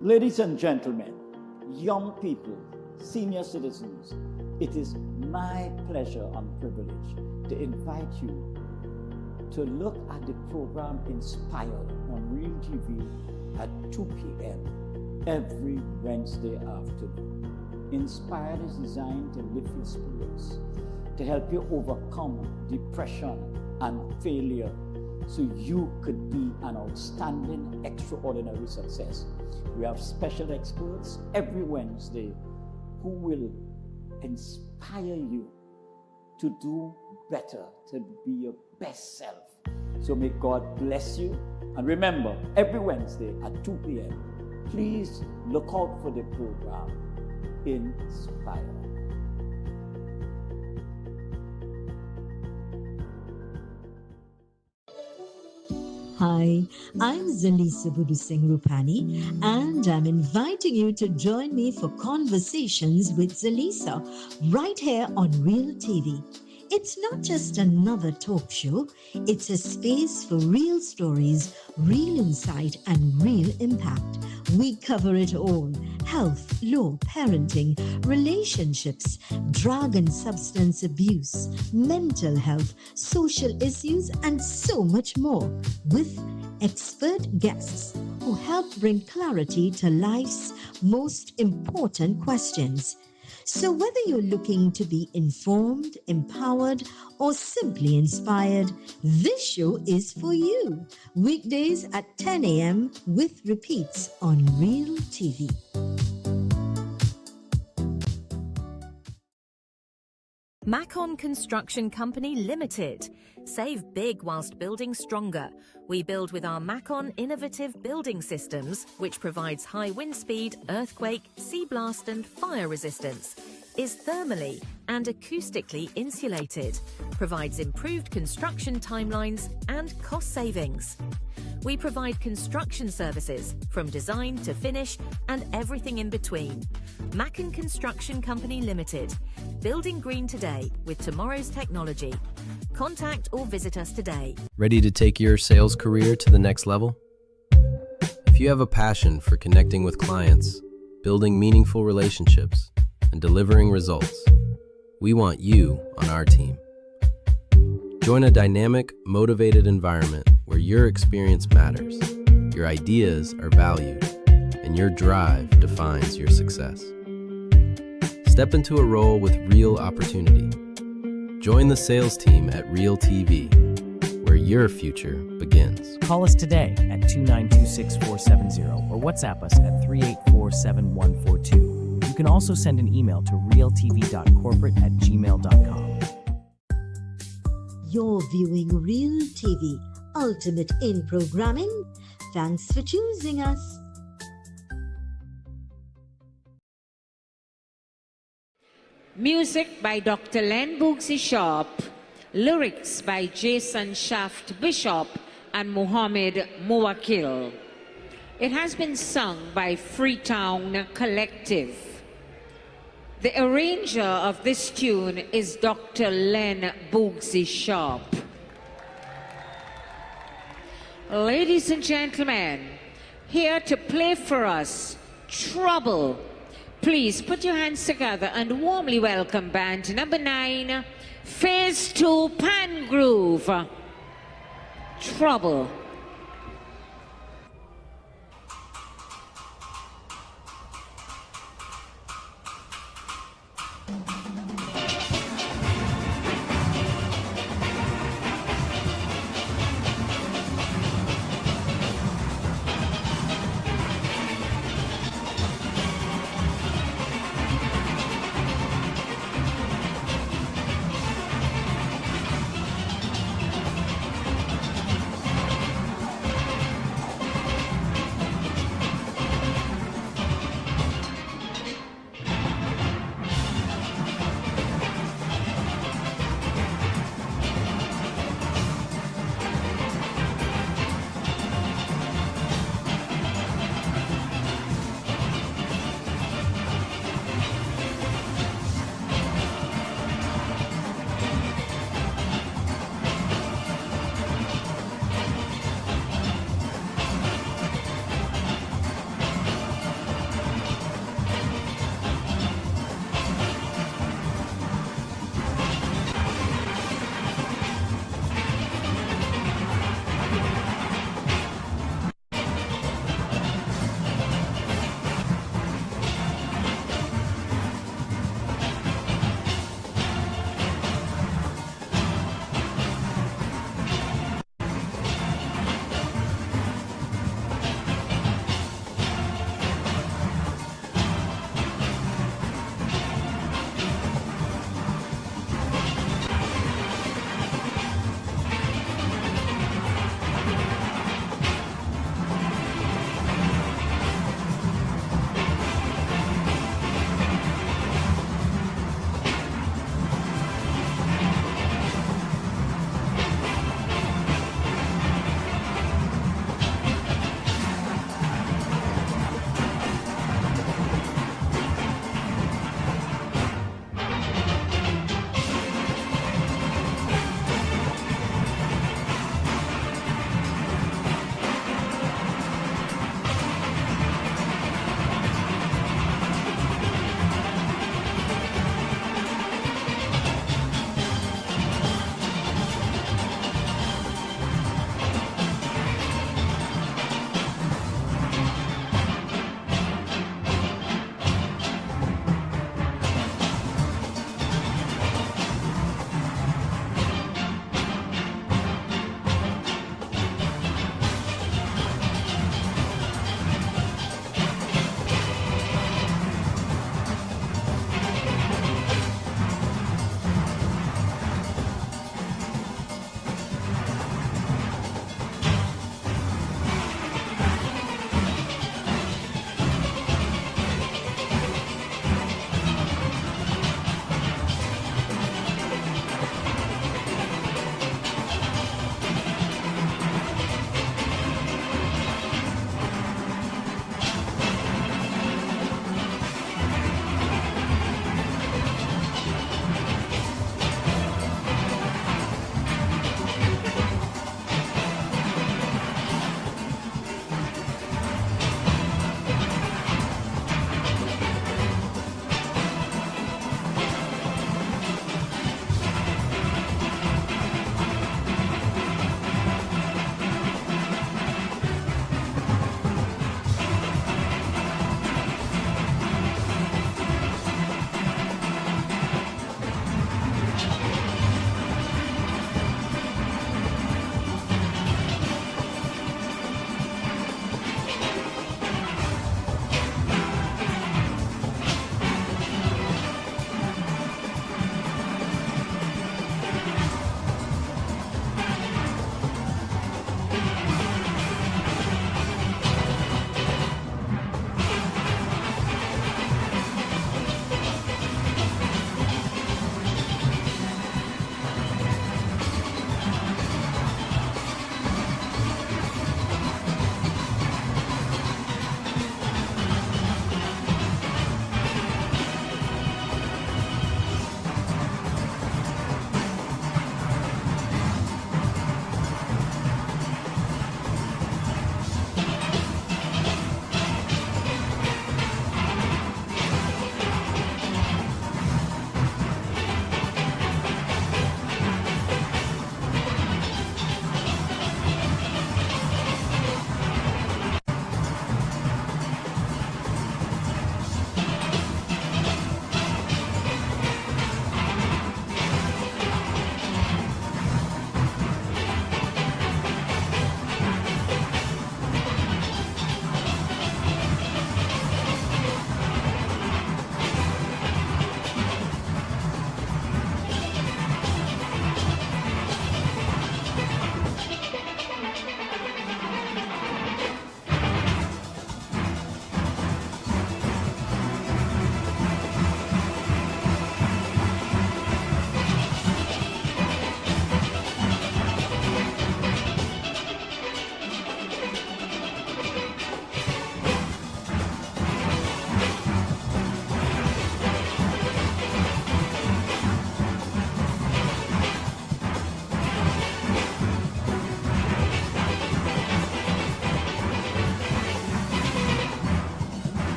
Ladies and gentlemen, young people, senior citizens, it is my pleasure and privilege to invite you to look at the program Inspired on Real TV at 2 p.m. every Wednesday afternoon. Inspired is designed to lift your spirits, to help you overcome depression and failure so you could be an outstanding, extraordinary success. We have special experts every Wednesday who will inspire you to do better, to be your best self. So may God bless you. And remember, every Wednesday at 2 p.m., please look out for the program Inspire. Hi, I'm Zalisa Budu Singh Rupani, and I'm inviting you to join me for Conversations with Zalisa right here on Real TV. It's not just another talk show, it's a space for real stories, real insight, and real impact. We cover it all: health, law, parenting, relationships, drug and substance abuse, mental health, social issues, and so much more, with expert guests who help bring clarity to life's most important questions. So whether you're looking to be informed, empowered, or simply inspired, this show is for you. Weekdays at 10 a.m. with repeats on Real TV. Macon Construction Company Limited. Save big whilst building stronger. We build with our Macon innovative building systems, which provides high wind speed, earthquake, sea blast and fire resistance, is thermally and acoustically insulated, provides improved construction timelines and cost savings. We provide construction services from design to finish and everything in between. Macon Construction Company Limited. Building green today with tomorrow's technology. Contact or visit us today. Ready to take your sales career to the next level? If you have a passion for connecting with clients, building meaningful relationships, and delivering results, we want you on our team. Join a dynamic, motivated environment where your experience matters, your ideas are valued, and your drive defines your success. Step into a role with real opportunity. Join the sales team at Real TV, where your future begins. Call us today at 292-6470 or WhatsApp us at 384-7142. You can also send an email to realtv.corporate@gmail.com. You're viewing Real TV, ultimate in programming. Thanks for choosing us. Music by Dr. Len Boogsy Sharp. Lyrics by Jason Shaft Bishop and Muhammad Muwakil. It has been sung by Freetown Collective. The arranger of this tune is Dr. Len Boogsy Sharp. Ladies and gentlemen, here to play for us, Trouble. Please put your hands together and warmly welcome band number 9, Phase 2 Pan Groove. Trouble.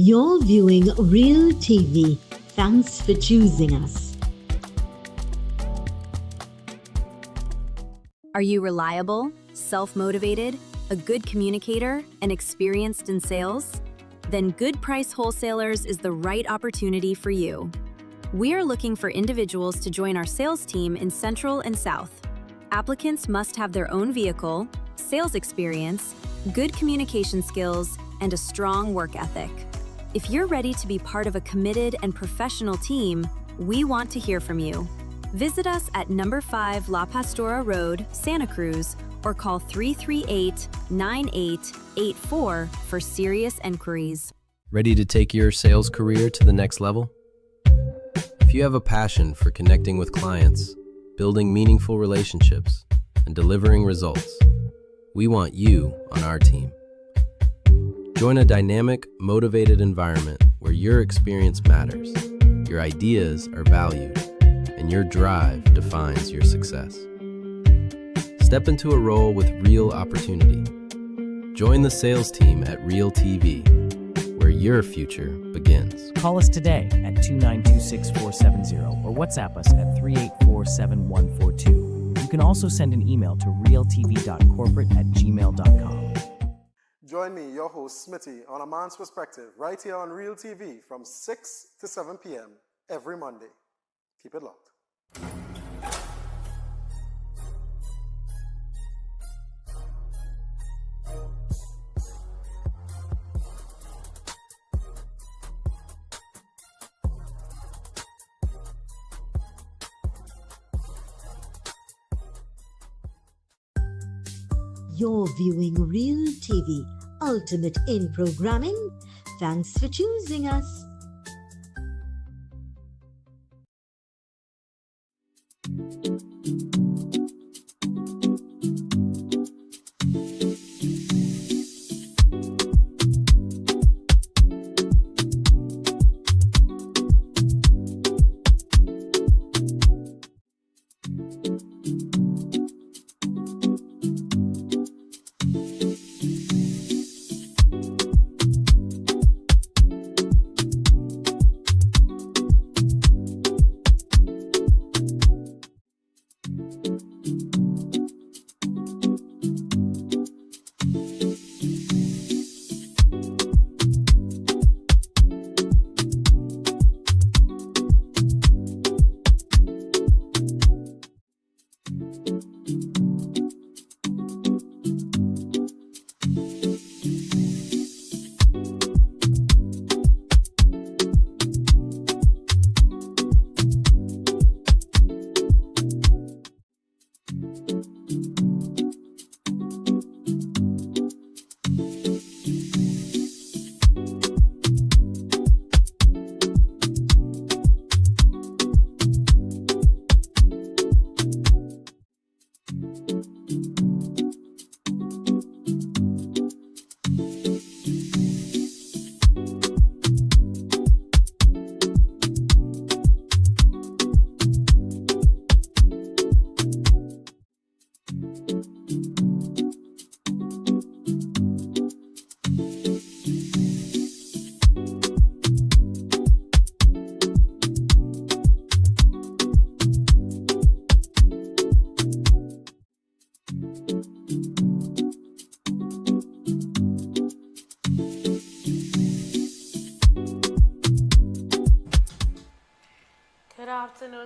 You're viewing Real TV. Thanks for choosing us. Are you reliable, self-motivated, a good communicator, and experienced in sales? Then Good Price Wholesalers is the right opportunity for you. We are looking for individuals to join our sales team in Central and South. Applicants must have their own vehicle, sales experience, good communication skills, and a strong work ethic. If you're ready to be part of a committed and professional team, we want to hear from you. Visit us at number 5 La Pastora Road, Santa Cruz, or call 338-9884 for serious enquiries. Ready to take your sales career to the next level? If you have a passion for connecting with clients, building meaningful relationships, and delivering results, we want you on our team. Join a dynamic, motivated environment where your experience matters, your ideas are valued, and your drive defines your success. Step into a role with real opportunity. Join the sales team at Real TV, where your future begins. Call us today at 292-6470 or WhatsApp us at 384-7142. You can also send an email to realtv.corporate@gmail.com. Join me, your host Smitty, on A Man's Perspective, right here on Real TV from 6 to 7 p.m. every Monday. Keep it locked. You're viewing Real TV, ultimate in programming. Thanks for choosing us.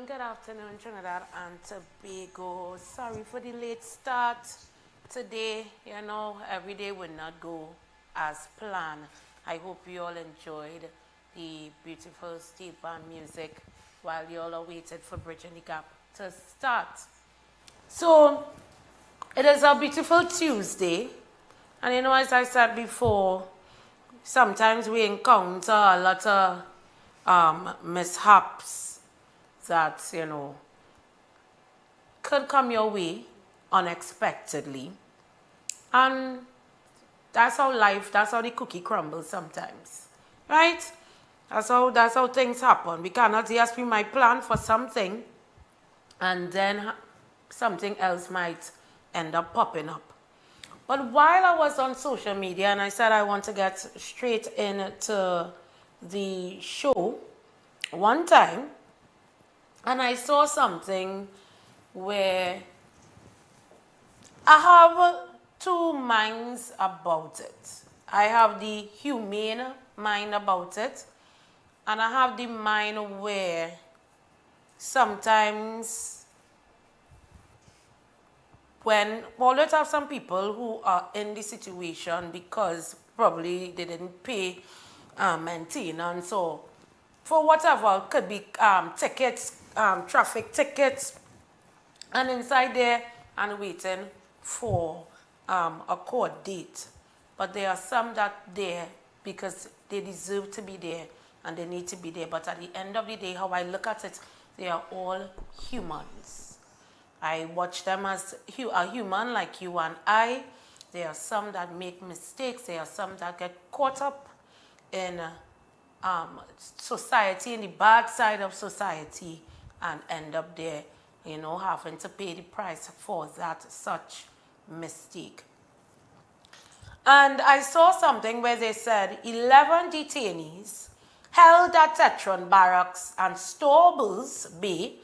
Good afternoon, Trinidad and Tobago. Sorry for the late start today. You know, every day will not go as planned. I hope you all enjoyed the beautiful steel band music while you all are waiting for Bridging the Gap to start. So, it is a beautiful Tuesday. And you know, as I said before, sometimes we encounter a lot of mishaps that, you know, could come your way unexpectedly. And that's how life, that's how the cookie crumbles sometimes, right? That's how things happen. We cannot just, we might plan for something and then something else might end up popping up. But while I was on social media and I said I want to get straight into the show one time, and I saw something where I have two minds about it. I have the humane mind about it, and I have the mind where sometimes when always have some people who are in the situation because probably they didn't pay maintenance, or for whatever, could be tickets, traffic tickets, and inside there and waiting for a court date. But there are some that there because they deserve to be there and they need to be there. But at the end of the day, how I look at it, they are all humans. I watch them as a human like you and I. There are some that make mistakes. There are some that get caught up in society, in the bad side of society, and end up there, you know, having to pay the price for that such mistake. And I saw something where they said 11 detainees held at Tetron Barracks and Stourbus Bay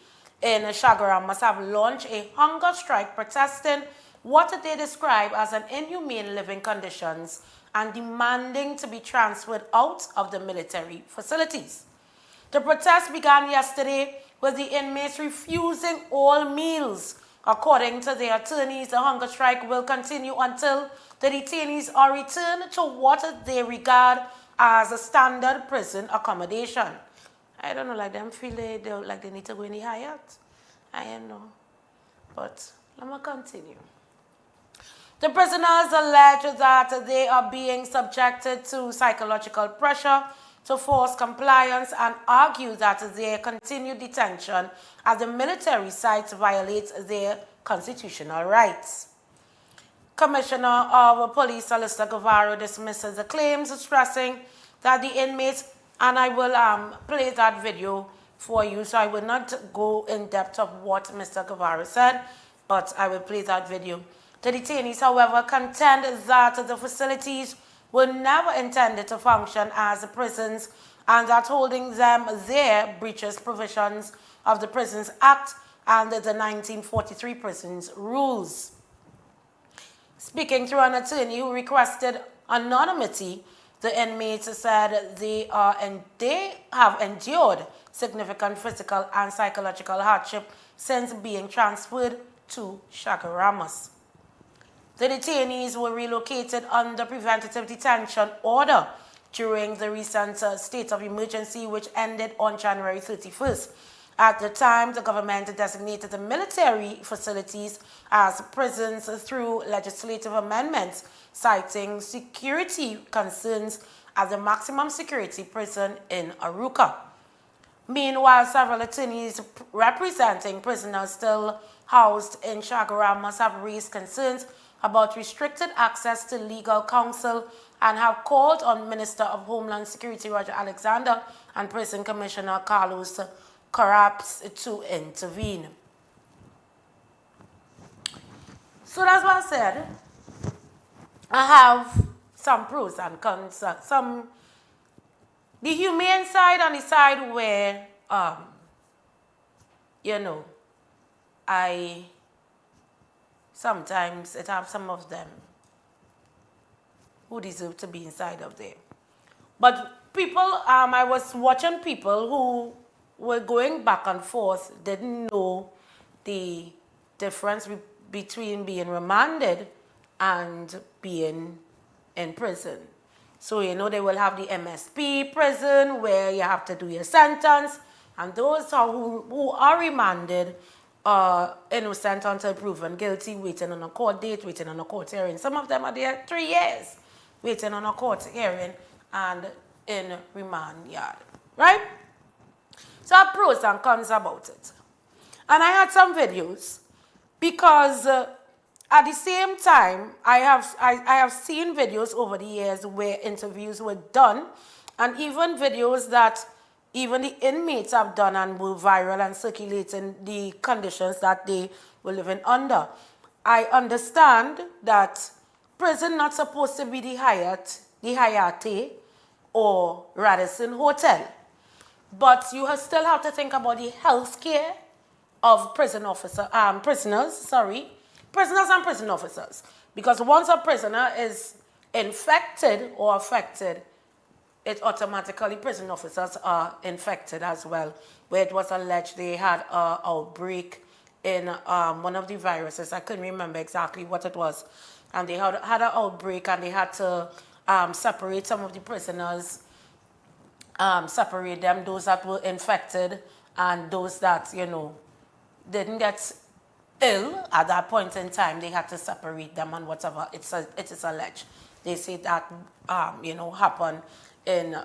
in Shagaram must have launched a hunger strike protesting what they describe as an inhumane living conditions and demanding to be transferred out of the military facilities. The protest began yesterday with the inmates refusing all meals. According to their attorneys, the hunger strike will continue until the detainees are returned to what they regard as a standard prison accommodation. I don't know, like them feel like they need to go any higher. I don't know. But let me continue. The prisoners allege that they are being subjected to psychological pressure to force compliance and argue that their continued detention at the military sites violates their constitutional rights. Commissioner of Police Solicitor Guevara dismisses the claims, stressing that the inmates, and I will play that video for you, so I will not go in depth of what Mr. Guevara said, but I will play that video. The detainees, however, contend that the facilities were never intended to function as prisons and that holding them there breaches provisions of the Prisons Act and the 1943 prisons rules. Speaking through an attorney who requested anonymity, the inmates said they have endured significant physical and psychological hardship since being transferred to Chaguaramas. The detainees were relocated under preventative detention order during the recent state of emergency, which ended on January 31st. At the time, the government designated the military facilities as prisons through legislative amendments, citing security concerns as the maximum security prison in Aruca. Meanwhile, several attorneys representing prisoners still housed in Chaguaramas have raised concerns about restricted access to legal counsel and have called on Minister of Homeland Security Roger Alexander and Prison Commissioner Carlos Carraps to intervene. So that's what I said. I have some pros and cons, the humane side and the side where, sometimes it have some of them who deserve to be inside of there. But people, I was watching people who were going back and forth, didn't know the difference between being remanded and being in prison. So, they will have the MSP prison where you have to do your sentence, and those who are remanded are innocent until proven guilty, waiting on a court date, waiting on a court hearing. Some of them are there 3 years, waiting on a court hearing and in remand yard, right? So I have pros and cons about it. And I had some videos because at the same time, I have seen videos over the years where interviews were done, and even videos that even the inmates have done and were viral and circulating the conditions that they were living under. I understand that prison not supposed to be the Hayate, or Radisson Hotel. But you still have to think about the health care of prisoners and prison officers. Because once a prisoner is infected or affected, it automatically prison officers are infected as well. Where it was alleged they had an outbreak in one of the viruses. I couldn't remember exactly what it was. And they had an outbreak and they had to separate some of the prisoners, separate them, those that were infected and those that, didn't get ill at that point in time. They had to separate them and whatever. It is alleged. They say that, happened in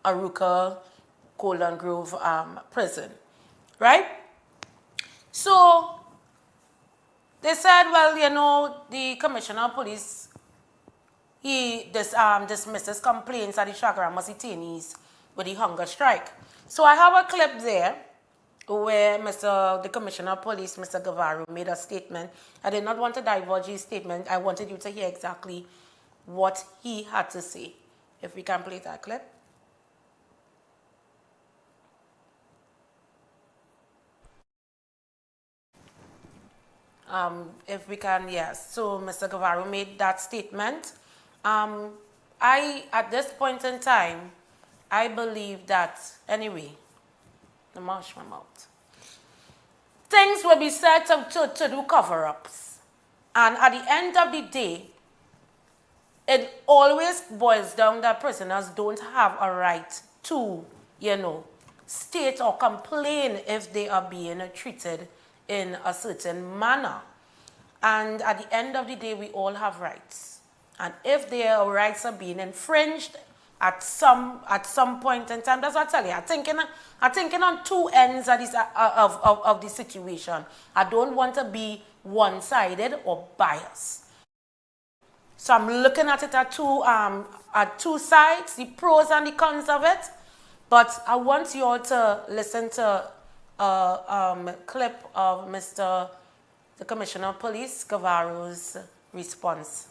Aruka, Golden Grove prison, right? So they said, well, the Commissioner of Police, he dismisses complaints at the Chaguaramas detainees with the hunger strike. So I have a clip there where the Commissioner of Police, Mr. Guevara, made a statement. I did not want to divulge his statement. I wanted you to hear exactly what he had to say. If we can play that clip. If we can, yes. So Mr. Guevara made that statement. At this point in time, I believe that, anyway, the marsh my mouth. Things will be said to do cover-ups. And at the end of the day, it always boils down that prisoners don't have a right to, state or complain if they are being treated in a certain manner. And at the end of the day, we all have rights. And if their rights are being infringed at some point in time, that's what I tell you. I'm thinking on two ends of the situation. I don't want to be one-sided or biased. So I'm looking at it at two sides, the pros and the cons of it. But I want you all to listen to a clip of the Commissioner of Police, Guevara's response.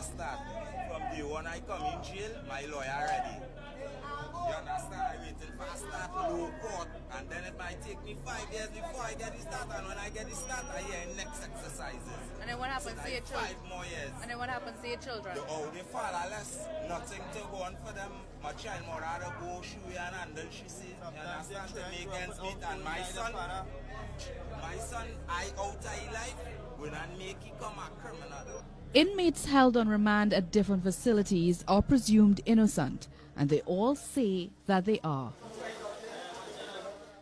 Start. From day one I come in jail, my lawyer ready. You understand? I waited for a start, low court, and then it might take me 5 years before I get the start, and when I get the start, I hear next exercises. And then what happens to your children? 5 more years. And then what happens to your children? They fatherless, nothing to go on for them. My child more rather go shoe and handle, she says. You understand? To make ends meet, and my son, I out of life, when I make he come a criminal. Inmates held on remand at different facilities are presumed innocent, and they all say that they are.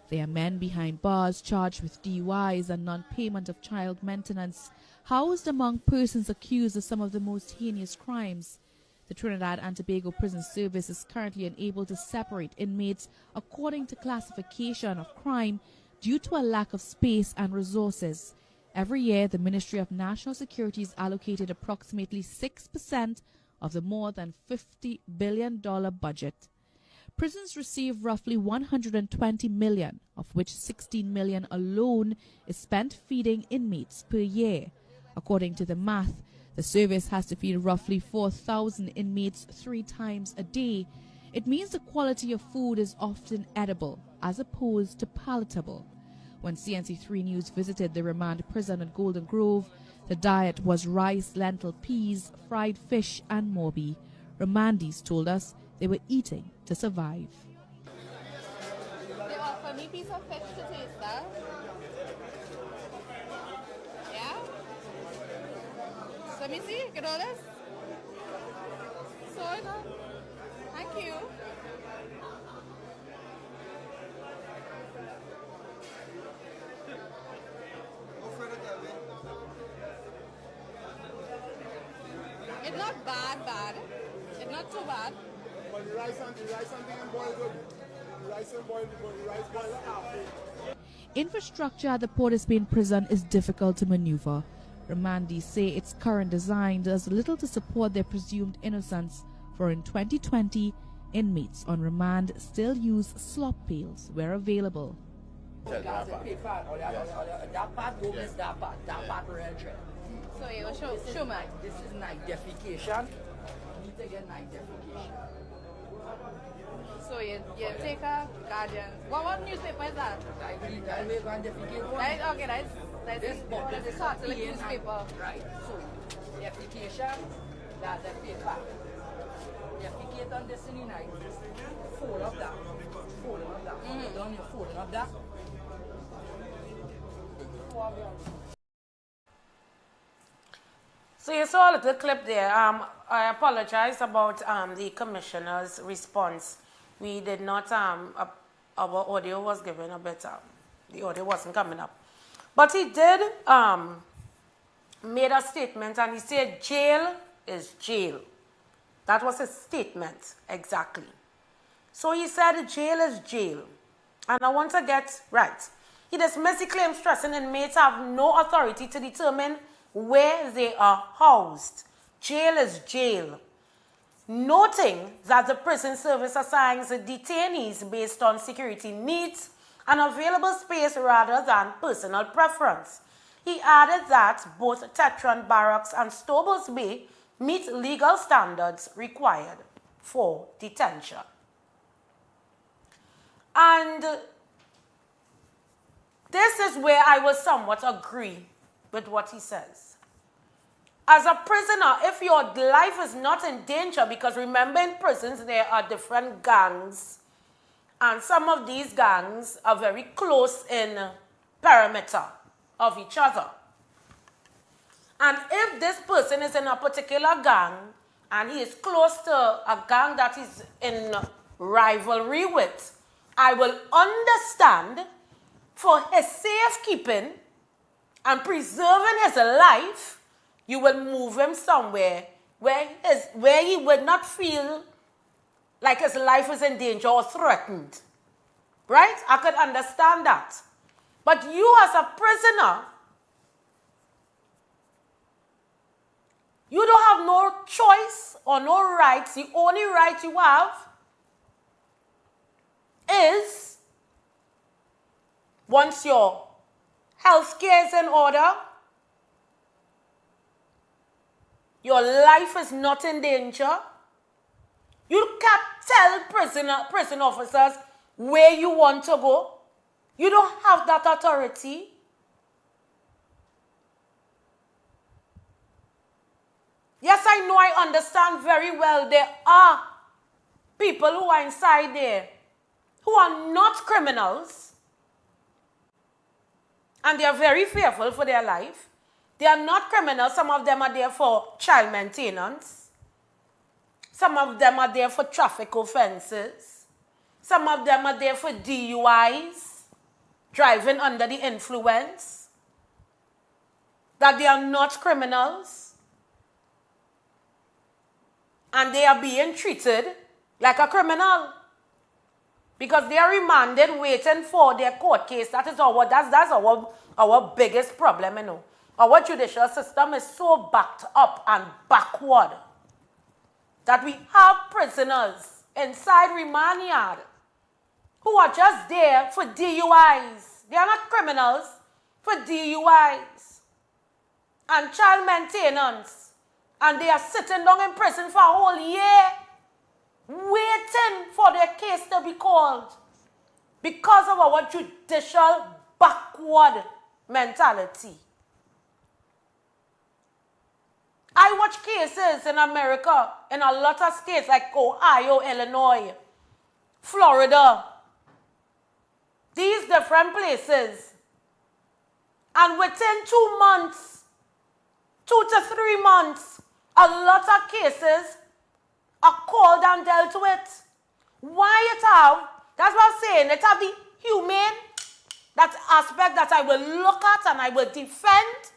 They are men behind bars charged with DUIs and non-payment of child maintenance, housed among persons accused of some of the most heinous crimes. The Trinidad and Tobago Prison Service is currently unable to separate inmates according to classification of crime due to a lack of space and resources. Every year, the Ministry of National Security is allocated approximately 6% of the more than $50 billion budget. prisons receive roughly 120 million, of which 16 million alone is spent feeding inmates per year. According to the math, the service has to feed roughly 4,000 inmates 3 times a day. It means the quality of food is often edible as opposed to palatable. When CNC3 News visited the remand prison at Golden Grove, the diet was rice, lentil, peas, fried fish and morbi. Remandees told us they were eating to survive. They offer me a piece of fish to taste that. Yeah? So let me see, get all this. So, thank you. It's not bad. It's not too bad. But the rice and being boiled good. The rice and boiled, the rice boiled halfway. Infrastructure at the Port of Spain prison is difficult to maneuver. Remandees say its current design does little to support their presumed innocence, for in 2020, inmates on remand still use slop pails where available. So you will show me. This is night defecation. You need to get night defecation. So you take a Guardian. What newspaper is that? Right, defecation. Right, okay, that's this book. This is Catholic newspaper. Right, so defecation, that's the paper. Defecate on this in the night. Fold up that. Fold up that. Down your fold up that. So you saw a little clip there. I apologize about the commissioner's response. We did not, our audio was given a bit, the audio wasn't coming up. But he did made a statement and he said jail is jail. That was his statement, exactly. So he said jail is jail. And I want to get right. He dismissed the claim stressing inmates have no authority to determine where they are housed. Jail is jail. Noting that the prison service assigns detainees based on security needs and available space rather than personal preference. He added that both Tetron Barracks and Stobos Bay meet legal standards required for detention. And this is where I will somewhat agree with what he says. As a prisoner, if your life is not in danger, because remember in prisons there are different gangs, and some of these gangs are very close in perimeter of each other. And if this person is in a particular gang, and he is close to a gang that is in rivalry with, I will understand for his safekeeping and preserving his life, you will move him somewhere where he would not feel like his life is in danger or threatened. Right? I could understand that. But you as a prisoner, you don't have no choice or no rights. The only right you have is, once your health care is in order, your life is not in danger, you can't tell prison officers where you want to go. You don't have that authority. Yes, I know, I understand very well there are people who are inside there who are not criminals and they are very fearful for their life. They are not criminals. Some of them are there for child maintenance. Some of them are there for traffic offenses. Some of them are there for DUIs, driving under the influence. That they are not criminals. And they are being treated like a criminal. Because they are remanded, waiting for their court case. That's our biggest problem, you know. Our judicial system is so backed up and backward that we have prisoners inside remand yard who are just there for DUIs. They are not criminals, for DUIs and child maintenance. And they are sitting down in prison for a whole year, waiting for their case to be called because of our judicial backward mentality. I watch cases in America, in a lot of states like Ohio, Illinois, Florida, these different places. And within 2 months, 2 to 3 months, a lot of cases are called and dealt with. Why it have, that's what I'm saying, it have the humane, that aspect that I will look at and I will defend.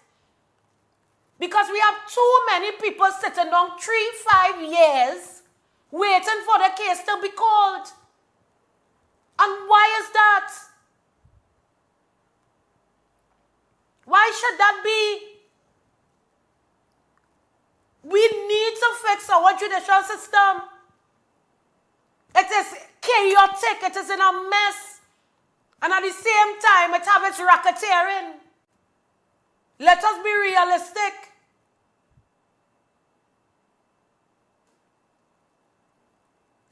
Because we have too many people sitting down 3-5 years waiting for the case to be called. And why is that? Why should that be? We need to fix our judicial system. It is chaotic. It is in a mess. And at the same time, it has its racketeering. Let us be realistic.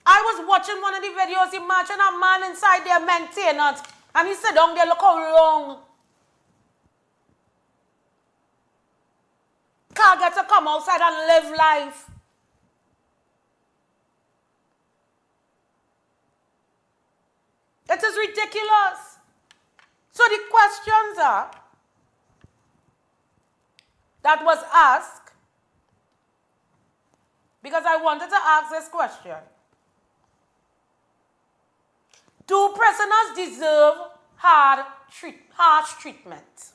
I was watching one of the videos. Imagine a man inside their maintenance. And he sit down there, look how long. Can't get to come outside and live life. It is ridiculous. So the questions are that was asked, because I wanted to ask this question. Do prisoners deserve harsh treatment?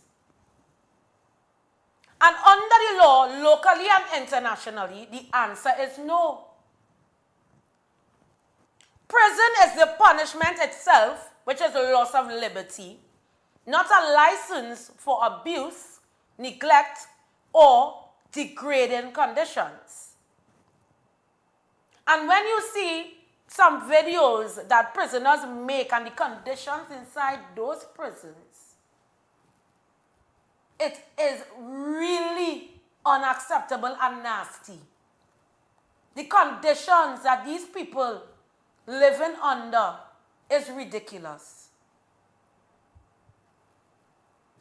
And under the law, locally and internationally, the answer is no. Prison is the punishment itself, which is a loss of liberty, not a license for abuse, neglect, or degrading conditions. And when you see some videos that prisoners make and the conditions inside those prisons, it is really unacceptable and nasty. The conditions that these people living under is ridiculous.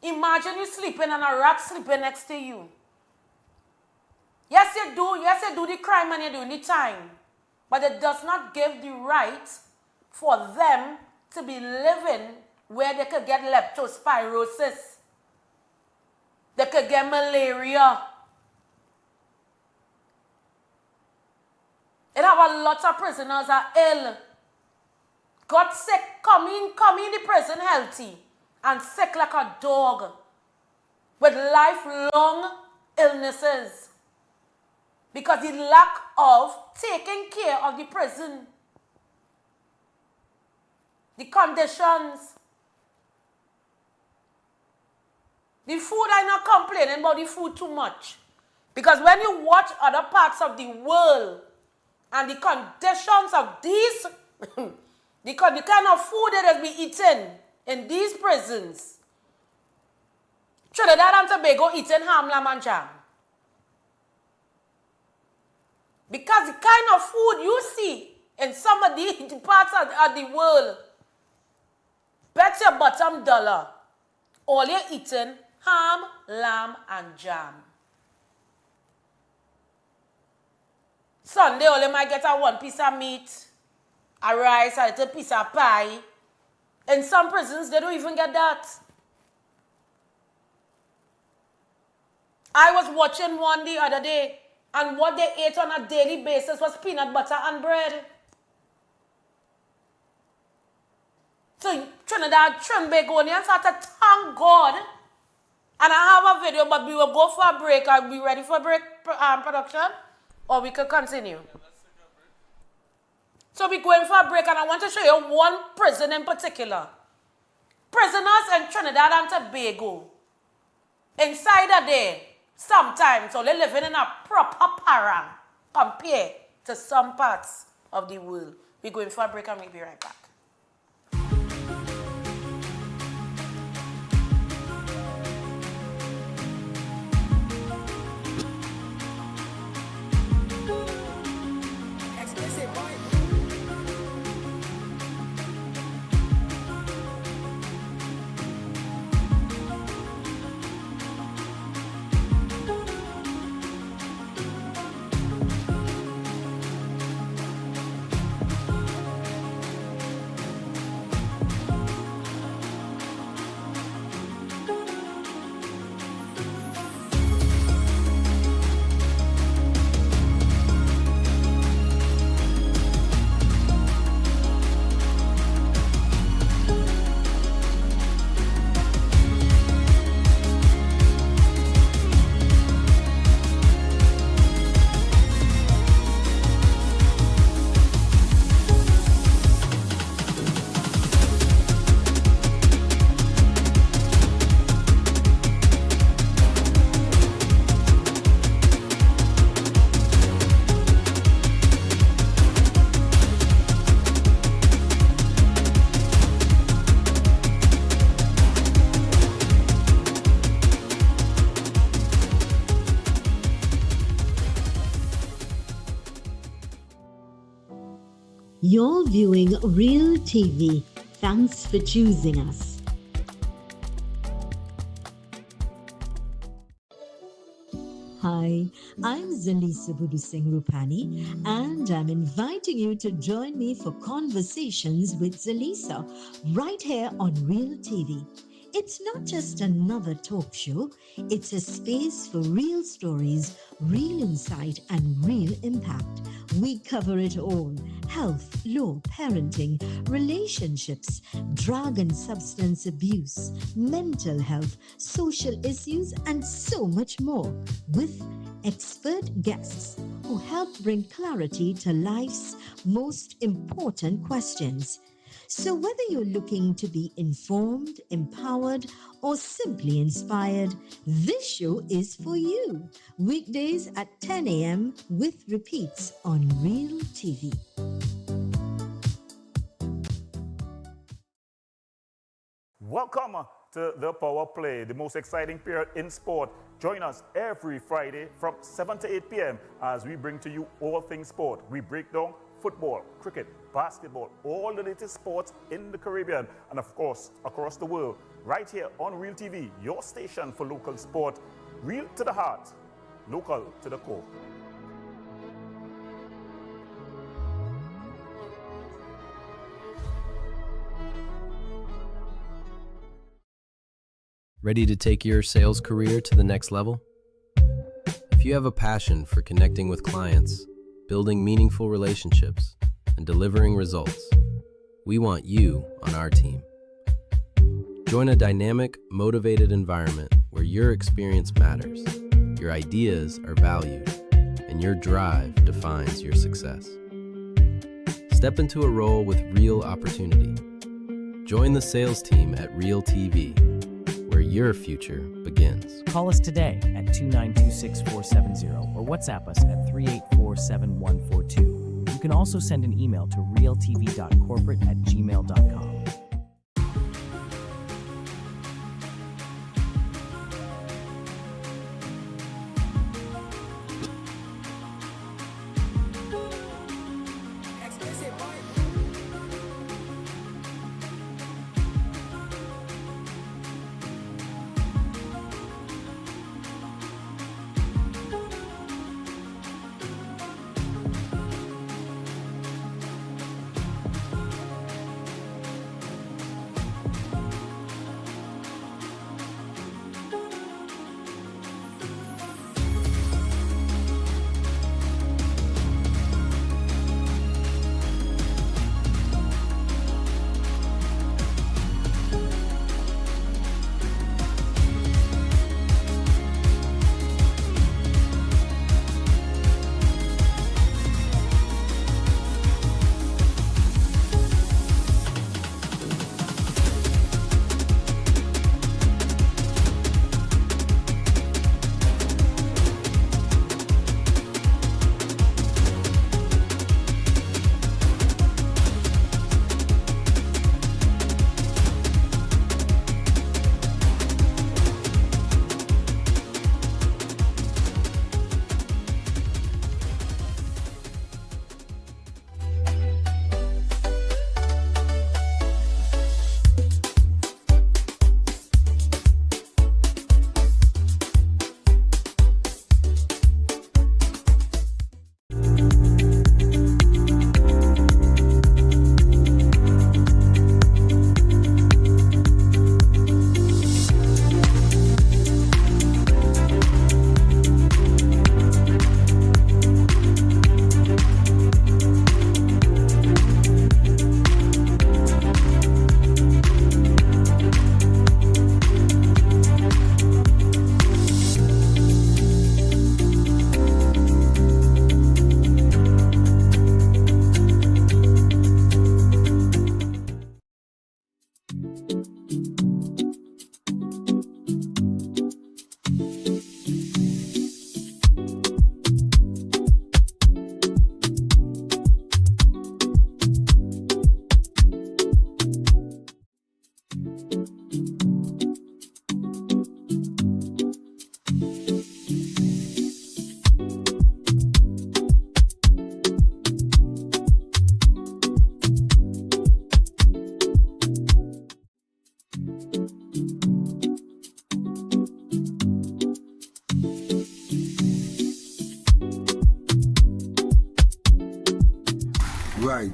Imagine you sleeping and a rat sleeping next to you. Yes, you do the crime and you do the time. But it does not give the right for them to be living where they could get leptospirosis. They could get malaria. It have a lot of prisoners are ill. Got sick, come in the prison healthy and sick like a dog with lifelong illnesses because the lack of taking care of the prison, the conditions. The food, I'm not complaining about the food too much. Because when you watch other parts of the world and the conditions of these, the kind of food that has been eaten in these prisons, Trinidad and Tobago eating ham, lamb, and jam. Because the kind of food you see in some of the parts of the world, bet your bottom dollar, all you're eating ham, lamb, and jam. Sunday, only might get a 1 piece of meat, a rice, a little piece of pie. In some prisons, they don't even get that. I was watching one the other day, and what they ate on a daily basis was peanut butter and bread. So Trinidad, Trinbagonians had to thank God. And I have a video, but we will go for a break. Are we ready for a break, production? Or we could continue? So we're going for a break, and I want to show you one prison in particular. Prisoners in Trinidad and Tobago. Inside a day, sometimes, so they're living in a proper parang compared to some parts of the world. We're going for a break and we'll be right back. You're viewing Real TV. Thanks for choosing us. Hi, I'm Zalisa Budusing Rupani, and I'm inviting you to join me for Conversations with Zalisa right here on Real TV. It's not just another talk show, it's a space for real stories, real insight, and real impact. We cover it all: health, law, parenting, relationships, drug and substance abuse, mental health, social issues, and so much more, with expert guests who help bring clarity to life's most important questions. So whether you're looking to be informed, empowered, or simply inspired, this show is for you. Weekdays at 10 a.m. with repeats on Real TV. Welcome to the Power Play, the most exciting period in sport. Join us every Friday from 7 to 8 p.m. as we bring to you all things sport. We break down football, cricket, basketball, all the latest sports in the Caribbean and of course across the world, right here on Real TV, your station for local sport. Real to the heart, local to the core. Ready to take your sales career to the next level? If you have a passion for connecting with clients, building meaningful relationships, and delivering results, we want you on our team. Join a dynamic, motivated environment where your experience matters, your ideas are valued, and your drive defines your success. Step into a role with real opportunity. Join the sales team at Real TV, where your future begins. Call us today at 2926470 or WhatsApp us at 3847142. You can also send an email to realtv.corporate@gmail.com. Right.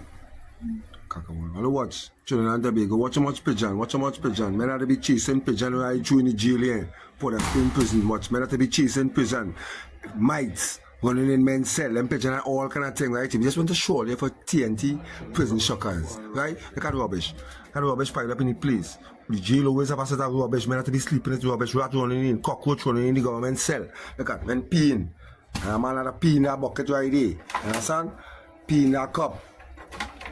I'll watch Trinidad and Tobago. Watch how much pigeon. Men have to be chasing pigeon right through in the jail here. For the in prison. Watch. Men have to be chasing pigeon. Mites running in men's cell. Them pigeon and all kind of thing, right? If you just want to show there for TNT prison shockers, right? Look at rubbish. That rubbish piled up in the place. The jail always have a set of rubbish. Men have to be sleeping in the rubbish. Rat running in. Cockroach running in the government cell. Look at men peeing. And a man had a pee in that bucket right there. You understand? Pee in that cup.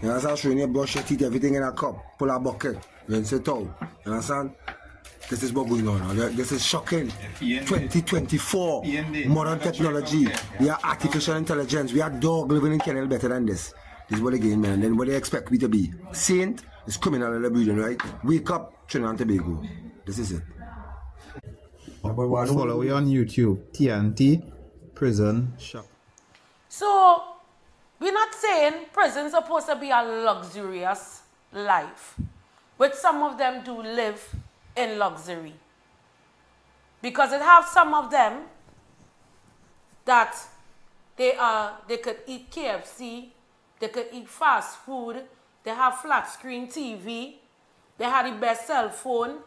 You understand? Showing you brush your teeth, everything in a cup. Pull a bucket. Rinse it out. You understand? This is what going on. This is shocking. 2024. Modern technology. We are artificial intelligence. We are dog living in kennel better than this. This is what they gain, man. And then what they expect me to be. Saint is criminal in the breeding, right? Wake up, Trinidad and Tobago. This is it. Follow me on YouTube. TNT Prison Shock. So, we're not saying prison's supposed to be a luxurious life, which some of them do live in luxury. Because it have some of them that they could eat KFC, they could eat fast food, they have flat screen TV, they have the best cell phone.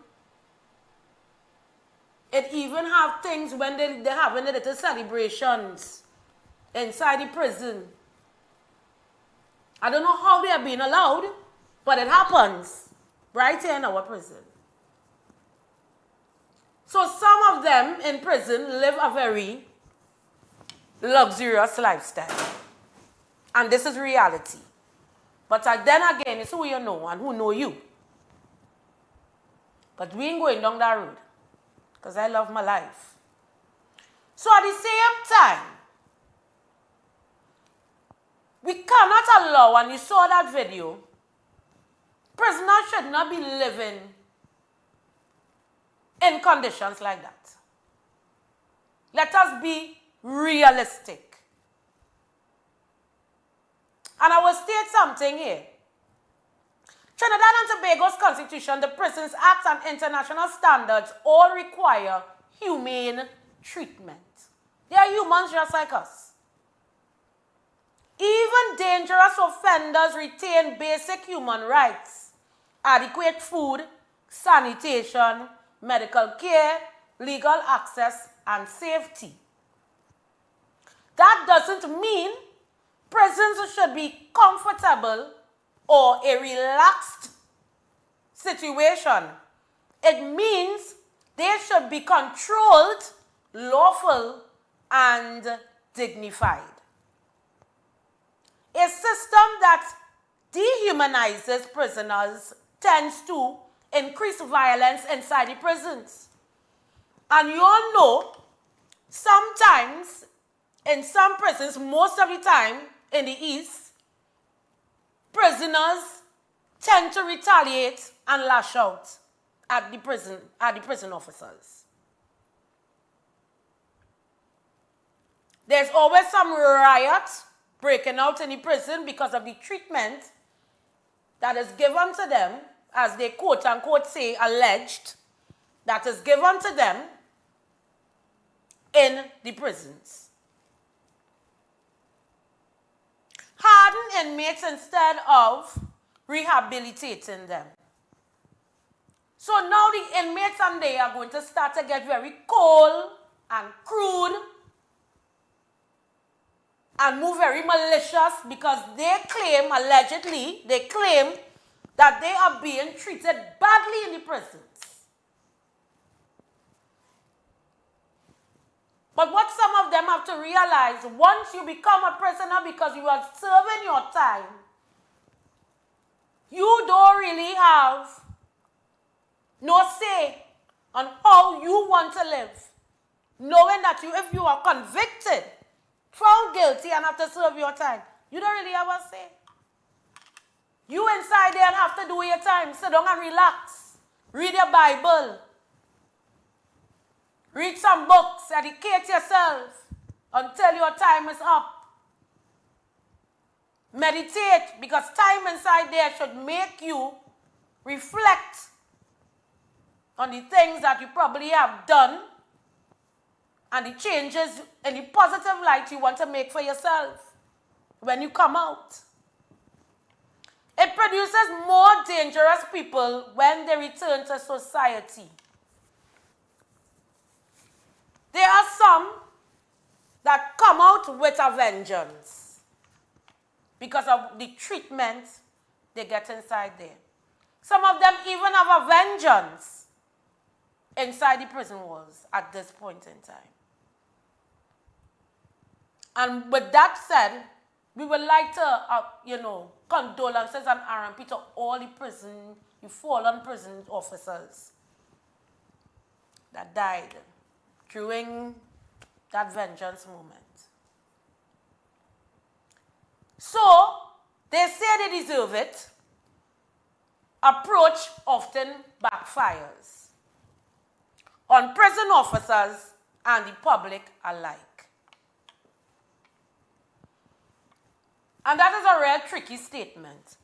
It even have things when they have the little celebrations inside the prison. I don't know how they are being allowed, but it happens right here in our prison. So some of them in prison live a very luxurious lifestyle. And this is reality. But then again, it's who you know and who know you. But we ain't going down that road. Because I love my life. So at the same time, we cannot allow, and you saw that video, prisoners should not be living in conditions like that. Let us be realistic. And I will state something here. Trinidad and Tobago's Constitution, the Prisons Act, and international standards all require humane treatment. They are humans just like us. Even dangerous offenders retain basic human rights, adequate food, sanitation, medical care, legal access, and safety. That doesn't mean prisons should be comfortable or a relaxed situation. It means they should be controlled, lawful, and dignified. A system that dehumanizes prisoners tends to increase violence inside the prisons. And you all know, sometimes in some prisons, most of the time in the East, prisoners tend to retaliate and lash out at the prison officers. There's always some riot breaking out in the prison because of the treatment that is given to them, as they quote unquote say, alleged, that is given to them in the prisons. Harden inmates instead of rehabilitating them. So now the inmates and they are going to start to get very cold and crude and move very malicious because they claim, allegedly, they claim that they are being treated badly in the prisons. But what some of them have to realize, once you become a prisoner because you are serving your time, you don't really have no say on how you want to live. Knowing that if you are convicted, found guilty and have to serve your time, you don't really have a say. You inside there and have to do your time. Sit down and relax. Read your Bible. Read some books. Educate yourself until your time is up. Meditate, because time inside there should make you reflect on the things that you probably have done and the changes and the positive light you want to make for yourself when you come out. produces more dangerous people when they return to society. There are some that come out with a vengeance because of the treatment they get inside there. Some of them even have a vengeance inside the prison walls at this point in time. And with that said, we would like to, condolences and RMP to all the fallen prison officers that died during that vengeance moment. So, they say they deserve it. Approach often backfires on prison officers and the public alike. And that is a real tricky statement.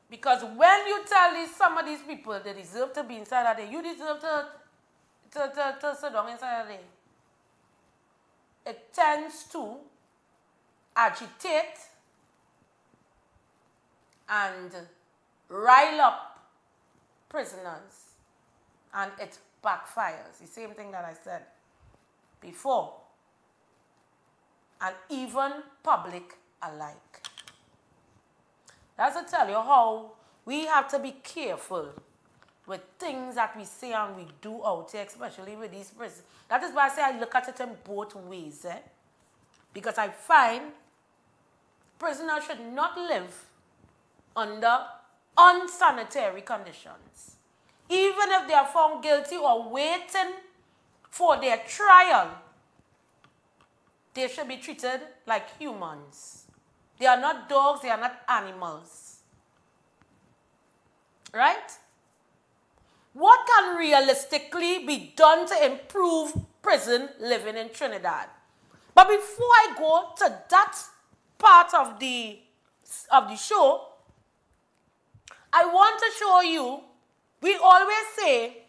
Because when you tell some of these people they deserve to be inside of there, you deserve to sit down inside of there. It tends to agitate and rile up prisoners, and it backfires. The same thing that I said before. And even public alike. That's to tell you how we have to be careful with things that we say and we do out here, especially with these prisons. That is why I say I look at it in both ways. Because I find prisoners should not live under unsanitary conditions. Even if they are found guilty or waiting for their trial, they should be treated like humans. They are not dogs, they are not animals. Right? What can realistically be done to improve prison living in Trinidad? But before I go to that part of the show, I want to show you, we always say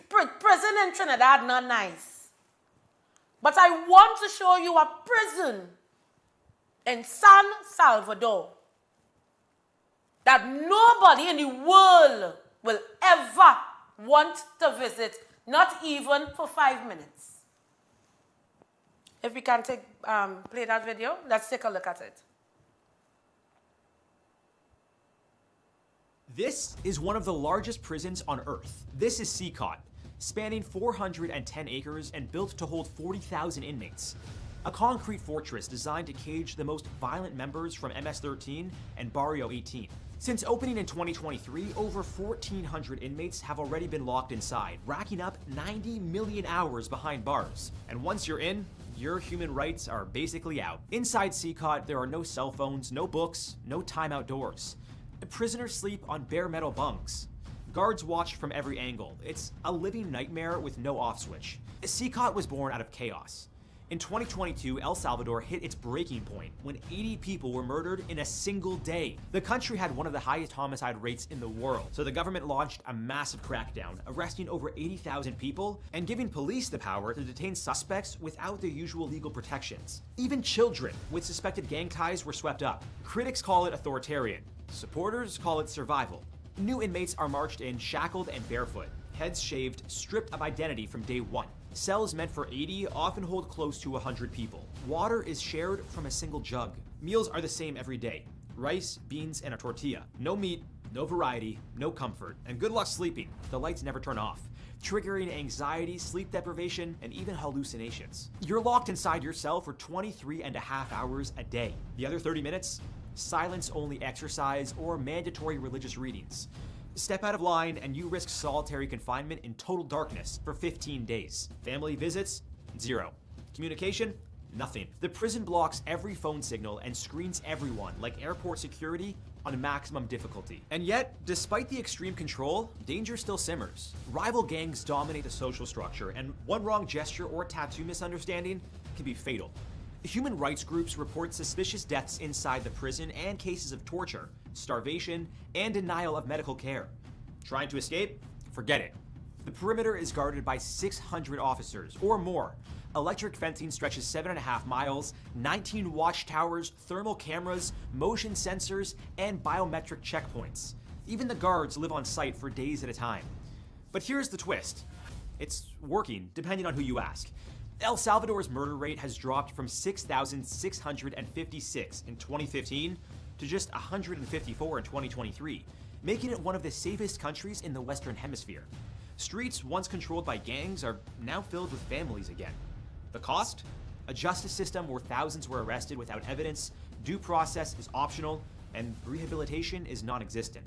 prison in Trinidad not nice. But I want to show you a prison in San Salvador that nobody in the world will ever want to visit, not even for 5 minutes. If we can play that video, let's take a look at it. This is one of the largest prisons on Earth. This is CCOT, spanning 410 acres and built to hold 40,000 inmates. A concrete fortress designed to cage the most violent members from MS-13 and Barrio 18. Since opening in 2023, over 1,400 inmates have already been locked inside, racking up 90 million hours behind bars. And once you're in, your human rights are basically out. Inside CCOT, there are no cell phones, no books, no time outdoors. The prisoners sleep on bare metal bunks. Guards watch from every angle. It's a living nightmare with no off switch. CCOT was born out of chaos. In 2022, El Salvador hit its breaking point when 80 people were murdered in a single day. The country had one of the highest homicide rates in the world, so the government launched a massive crackdown, arresting over 80,000 people and giving police the power to detain suspects without the usual legal protections. Even children with suspected gang ties were swept up. Critics call it authoritarian. Supporters call it survival. New inmates are marched in shackled and barefoot, heads shaved, stripped of identity from day one. Cells meant for 80 often hold close to 100 people. Water is shared from a single jug. Meals are the same every day. Rice, beans, and a tortilla. No meat, no variety, no comfort, and good luck sleeping. The lights never turn off, triggering anxiety, sleep deprivation, and even hallucinations. You're locked inside your cell for 23.5 hours a day. The other 30 minutes? Silence-only exercise or mandatory religious readings. Step out of line and you risk solitary confinement in total darkness for 15 days. Family visits? 0. Communication? Nothing. The prison blocks every phone signal and screens everyone like airport security on maximum difficulty. And yet, despite the extreme control, danger still simmers. Rival gangs dominate the social structure, and one wrong gesture or tattoo misunderstanding can be fatal. Human rights groups report suspicious deaths inside the prison and cases of torture, starvation, and denial of medical care. Trying to escape? Forget it. The perimeter is guarded by 600 officers or more, Electric fencing stretches 7.5 miles, 19 watchtowers, thermal cameras, motion sensors, and biometric checkpoints. Even the guards live on site for days at a time. But here's the twist. It's working, depending on who you ask. El Salvador's murder rate has dropped from 6,656 in 2015 to just 154 in 2023, making it one of the safest countries in the Western Hemisphere. Streets once controlled by gangs are now filled with families again. The cost? A justice system where thousands were arrested without evidence, due process is optional, and rehabilitation is non-existent.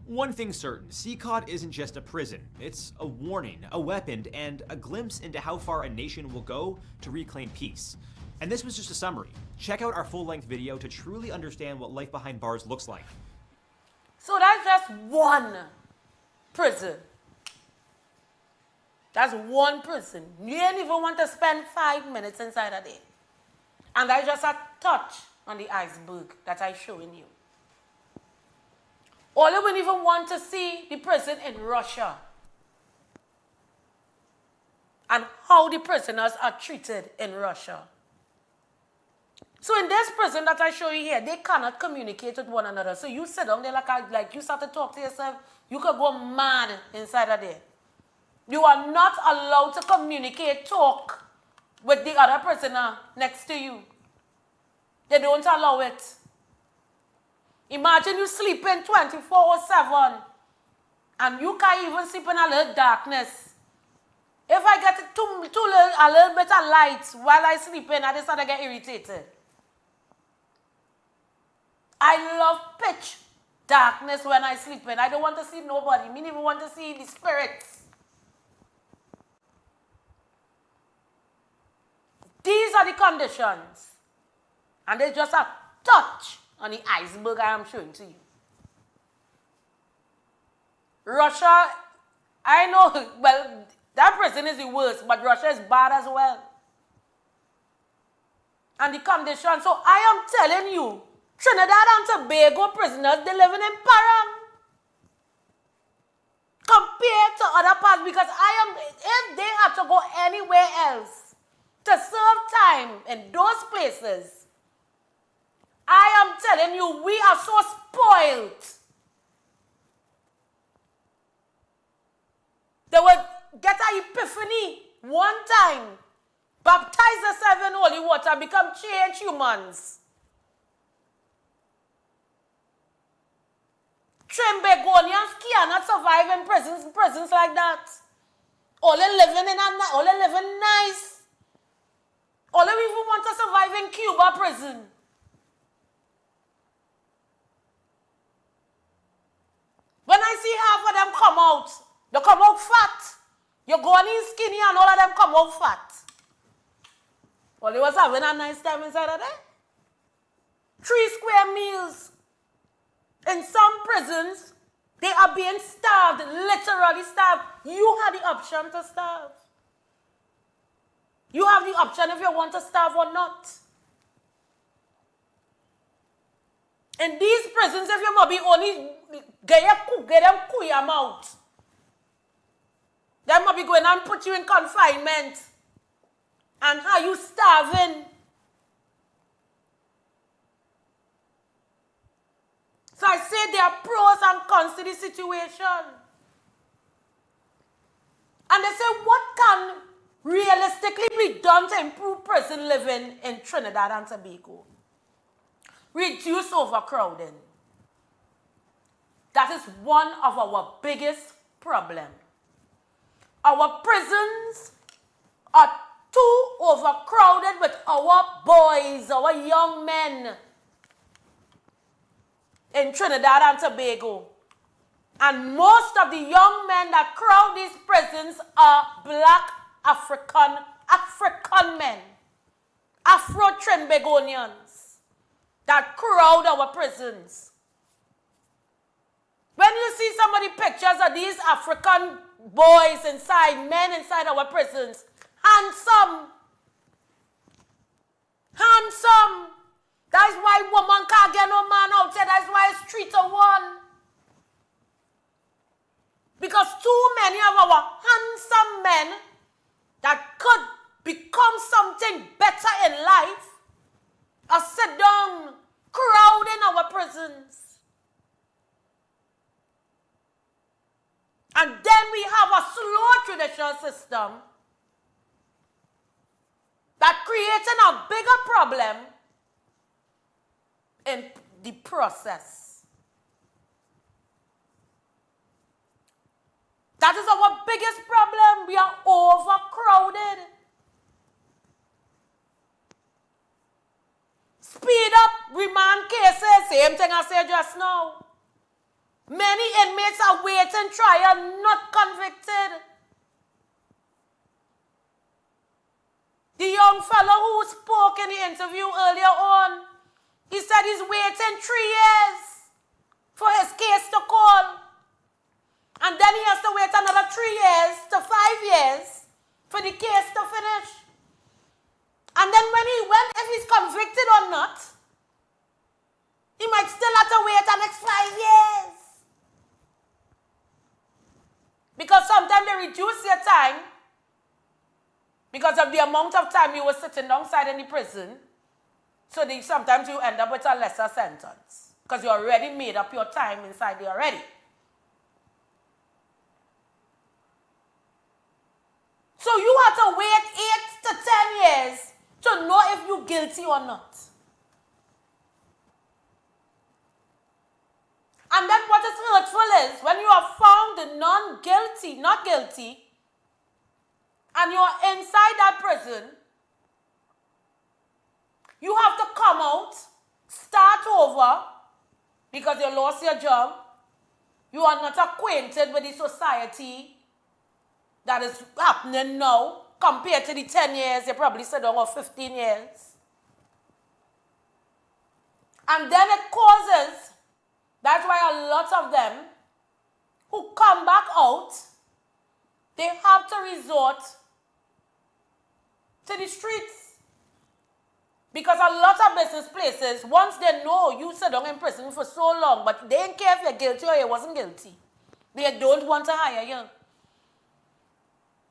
One thing's certain, CCOT isn't just a prison. It's a warning, a weapon, and a glimpse into how far a nation will go to reclaim peace. And this was just a summary. Check out our full-length video to truly understand what life behind bars looks like. So that's just one prison. That's one prison. You ain't even want to spend 5 minutes inside of there. And that's just a touch on the iceberg that I'm showing you. All you wouldn't even want to see the prison in Russia and how the prisoners are treated in Russia. So in this prison that I show you here, they cannot communicate with one another. So you sit down there like you start to talk to yourself, you could go mad inside of there. You are not allowed to communicate, talk with the other prisoner next to you. They don't allow it. Imagine you sleeping 24/7 and you can't even sleep in a little darkness. If I get a little bit of light while I sleeping, I just start to get irritated. I love pitch darkness when I sleeping. I don't want to see nobody. I don't even want to see the spirits. These are the conditions. And they just a touch on the iceberg I am showing to you. Russia, I know, well, that prison is the worst, but Russia is bad as well. And the conditions, so I am telling you, Trinidad and Tobago prisoners, they living in param. Compared to other parts, because if they have to go anywhere else to serve time in those places, I am telling you, we are so spoiled. They would get an epiphany one time, baptize themselves in holy water, become changed humans. Trimbegonians cannot survive in prisons like that. Only living nice. Only even want to survive in Cuba prison. When I see half of them come out, they come out fat. You go in skinny and all of them come out fat. Well, they was having a nice time inside of there. 3 square meals. In some prisons, they are being starved, literally starved. You have the option to starve. You have the option if you want to starve or not. In these prisons, if you might be only get them kuyam out. They might be going and put you in confinement. And how you starving? So I say there are pros and cons to the situation. And they say, what can realistically be done to improve prison living in Trinidad and Tobago? Reduce overcrowding. That is one of our biggest problems. Our prisons are too overcrowded with our boys, our young men in Trinidad and Tobago. And most of the young men that crowd these prisons are black African men, Afro-Trinbagonians that crowd our prisons. When you see some of the pictures of these African boys inside, men inside our prisons, handsome. That's why woman can't get no man out there. That's why it's 3-1. Because too many of our handsome men that could become something better in life, a sit down crowd in our prisons. And then we have a slow judicial system that creating a bigger problem in the process. That is our biggest problem. We are overcrowded. Speed up remand cases, same thing I said just now. Many inmates are waiting trial, not convicted. The young fellow who spoke in the interview earlier on, he said he's waiting 3 years for his case to call. And then he has to wait another 3 years to 5 years for the case to finish. And then if he's convicted or not, he might still have to wait the next 5 years. Because sometimes they reduce your time because of the amount of time you were sitting alongside in the prison. So sometimes you end up with a lesser sentence because you already made up your time inside there already. So you have to wait 8 to 10 years to know if you're guilty or not. And then what is hurtful is when you are found not guilty, and you are inside that prison, you have to come out, start over, because you lost your job. You are not acquainted with the society that is happening now, compared to the 10 years you probably said or 15 years. And then it causes, that's why a lot of them who come back out, they have to resort to the streets. Because a lot of business places, once they know you sit down in prison for so long, but they don't care if you're guilty or you wasn't guilty, they don't want to hire you.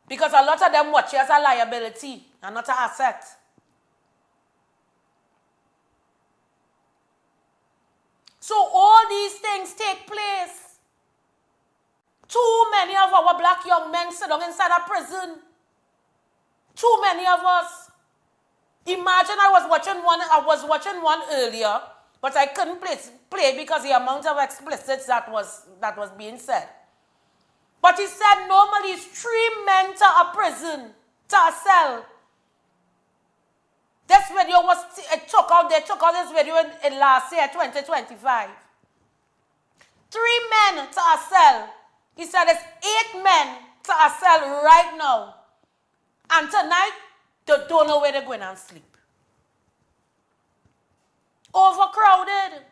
Because a lot of them watch you as a liability and not an asset. So all these things take place. Too many of our black young men sit down inside a prison. Too many of us. Imagine I was watching one earlier, but I couldn't play because the amount of explicits that was being said. But he said normally it's 3 men to a prison, to a cell. This video they took out this video in last year, 2025. 3 men to a cell. He said it's 8 men to a cell right now. And tonight, they don't know where they're going and sleep. Overcrowded.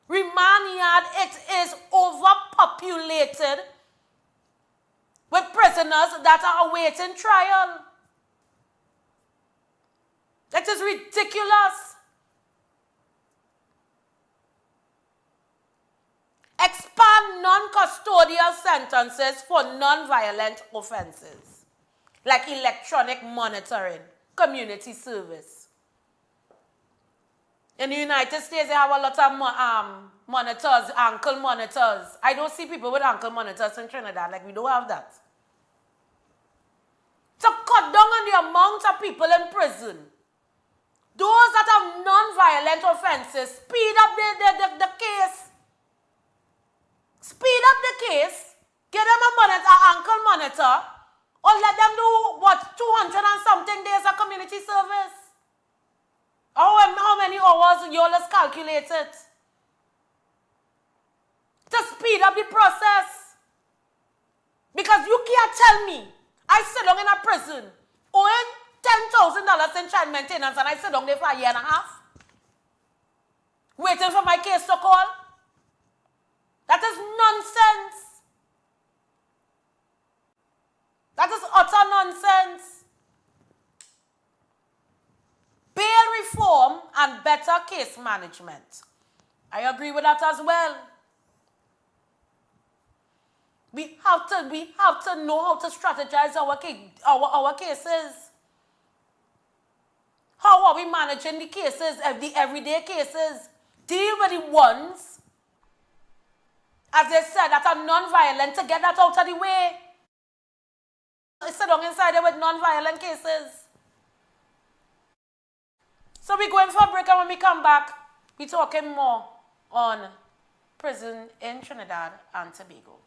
Remand yard, it is overpopulated with prisoners that are awaiting trial. That is ridiculous. Expand non-custodial sentences for non-violent offenses, like electronic monitoring, community service. In the United States, they have a lot of monitors, ankle monitors. I don't see people with ankle monitors in Trinidad, like we don't have that. To cut down on the amount of people in prison, those that have non-violent offenses, speed up the case. Speed up the case, give them an ankle monitor, or let them do, 200 and something days of community service? How many hours you always calculate it? To speed up the process. Because you can't tell me, I sit down in a prison, owing $10,000 in child maintenance, and I sit down there for 1.5 years, waiting for my case to call. That is nonsense. That is utter nonsense. Bail reform and better case management. I agree with that as well. We have to know how to strategize our cases. How are we managing the cases, the everyday cases? Deal with the ones, as they said, that are non-violent, to get that out of the way. Sit down inside there with non-violent cases. So we're going for a break, and when we come back, we're talking more on prison in Trinidad and Tobago.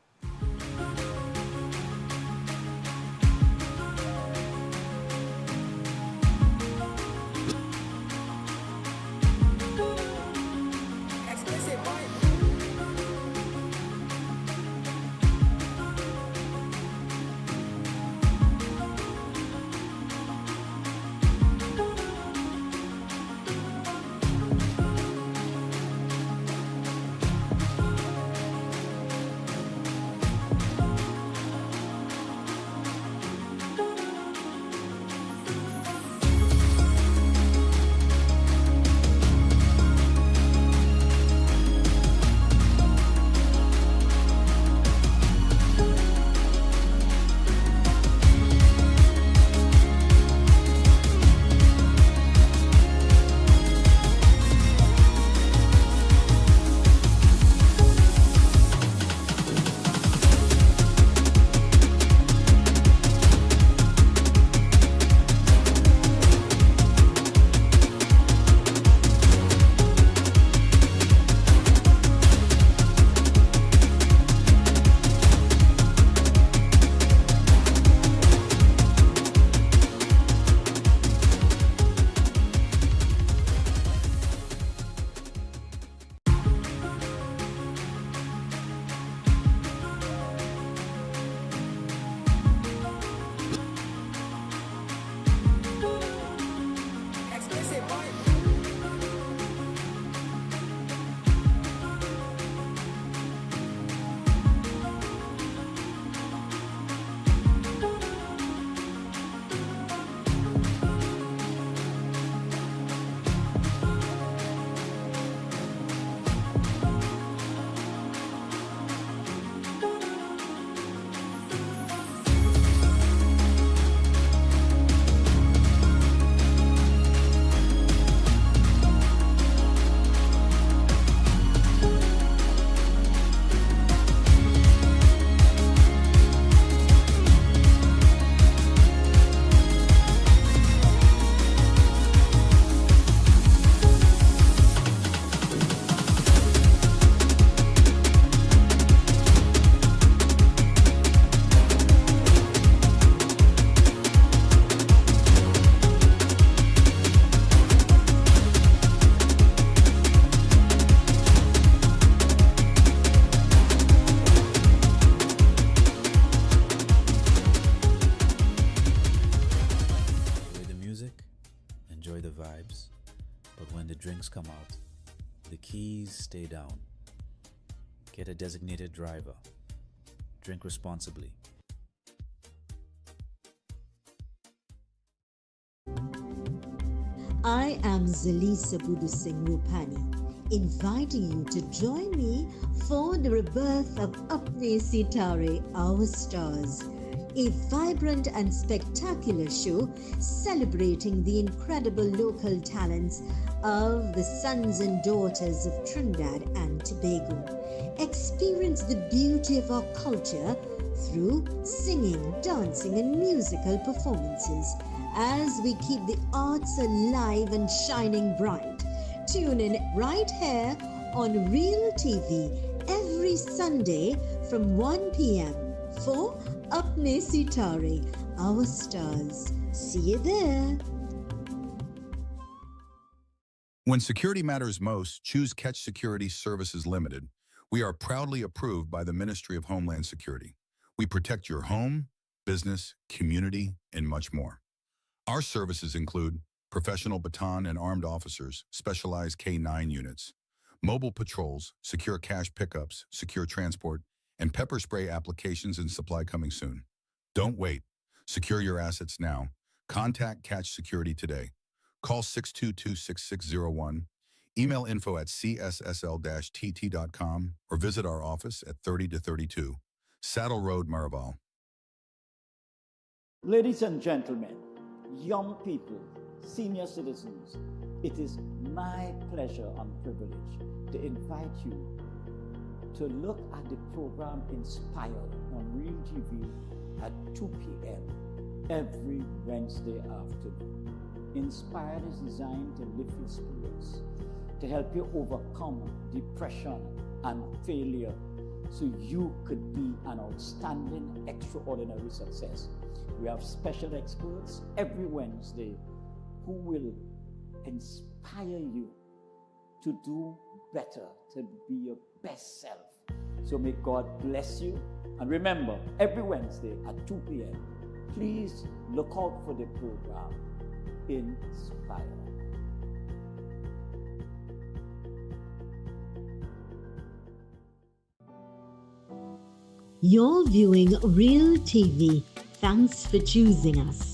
Come out. The keys stay down. Get a designated driver. Drink responsibly. I am Zalisa Budusing Rupani, inviting you to join me for the rebirth of Apne Sitare, Our Stars, a vibrant and spectacular show celebrating the incredible local talents of the sons and daughters of Trinidad and Tobago. Experience the beauty of our culture through singing, dancing, and musical performances as we keep the arts alive and shining bright. Tune in right here on Real TV every Sunday from 1 p.m. for Apne Sitare, Our Stars. See you there. When security matters most, choose Catch Security Services Limited. We are proudly approved by the Ministry of Homeland Security. We protect your home, business, community, and much more. Our services include professional baton and armed officers, specialized K-9 units, mobile patrols, secure cash pickups, secure transport, and pepper spray applications and supply coming soon. Don't wait. Secure your assets now. Contact Catch Security today. Call 622-6601, email info@cssl-tt.com, or visit our office at 30-32, Saddle Road, Maraval. Ladies and gentlemen, young people, senior citizens, it is my pleasure and privilege to invite you to look at the program Inspire on Real TV at 2 p.m. every Wednesday afternoon. Inspire is designed to lift your spirits, to help you overcome depression and failure so you could be an outstanding, extraordinary success. We have special experts every Wednesday who will inspire you to do better, to be your best self. So may God bless you. And remember, every Wednesday at 2 p.m., please look out for the program Inspire. You're viewing Real TV. Thanks for choosing us.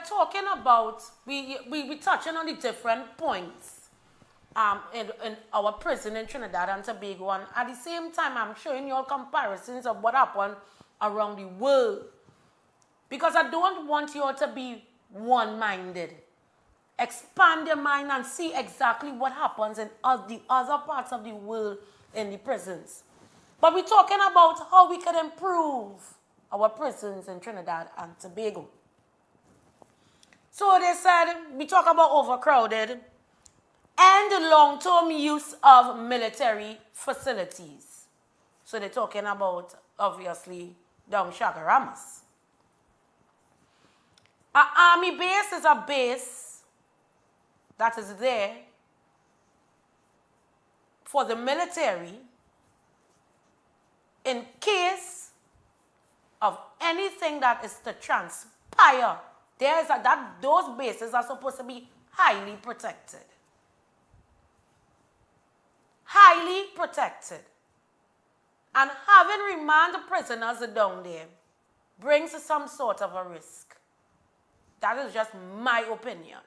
Talking about, we touching on the different points in our prison in Trinidad and Tobago, and at the same time I'm showing you all comparisons of what happened around the world, because I don't want you all to be one-minded. Expand your mind and see exactly what happens in the other parts of the world in the prisons. But we're talking about how we can improve our prisons in Trinidad and Tobago. So they said, we talk about overcrowded and the long-term use of military facilities. So they're talking about, obviously, down Chaguaramas. An army base is a base that is there for the military in case of anything that is to transpire. Those bases are supposed to be highly protected. Highly protected. And having remand prisoners down there brings some sort of a risk. That is just my opinion.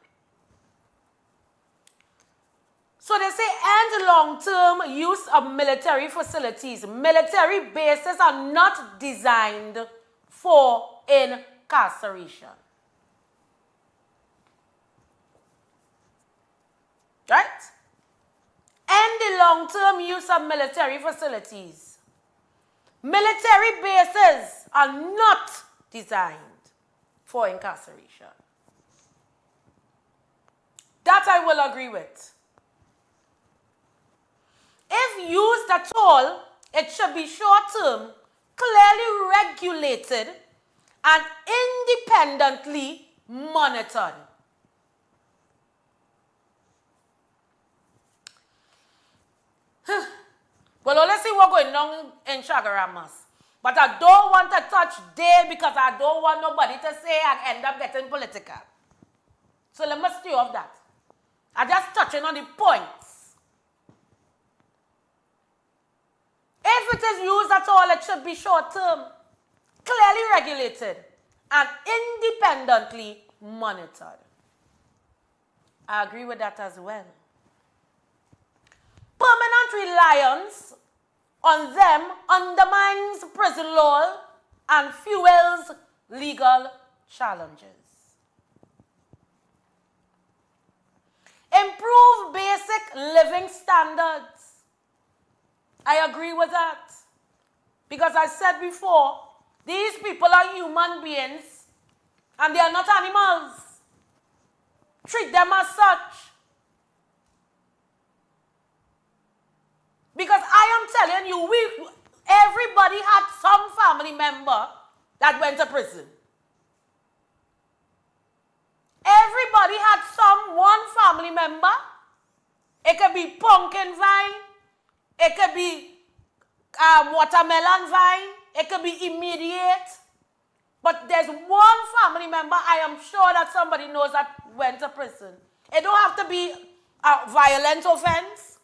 So they say end long-term use of military facilities. Military bases are not designed for incarceration. Right? And the long-term use of military facilities. Military bases are not designed for incarceration. That I will agree with. If used at all, it should be short-term, clearly regulated, and independently monitored. Well, let's see what's going on in Chagaramas. But I don't want to touch there because I don't want nobody to say I end up getting political. So let me stay off that. I'm just touching on the points. If it is used at all, it should be short-term, clearly regulated, and independently monitored. I agree with that as well. Permanent reliance on them undermines prison law and fuels legal challenges. Improve basic living standards. I agree with that. Because I said before, these people are human beings and they are not animals. Treat them as such. Because I am telling you, everybody had some family member that went to prison. Everybody had one family member. It could be pumpkin vine. It could be watermelon vine. It could be immediate. But there's one family member I am sure that somebody knows that went to prison. It don't have to be a violent offense.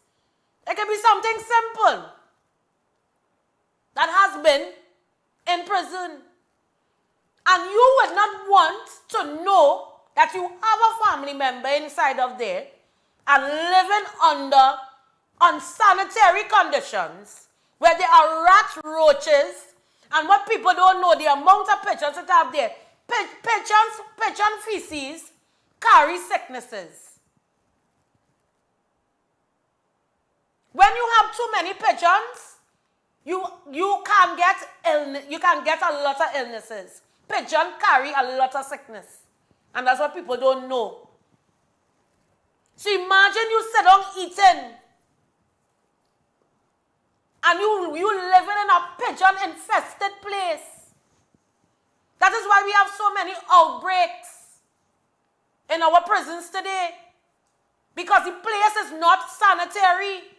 It could be something simple that has been in prison. And you would not want to know that you have a family member inside of there and living under unsanitary conditions where there are rats, roaches, and what people don't know, the amount of pigeons that have there. Pigeon feces carry sicknesses. When you have too many pigeons, you can get a lot of illnesses. Pigeons carry a lot of sickness. And that's what people don't know. So imagine you sit down eating and you living in a pigeon-infested place. That is why we have so many outbreaks in our prisons today. Because the place is not sanitary.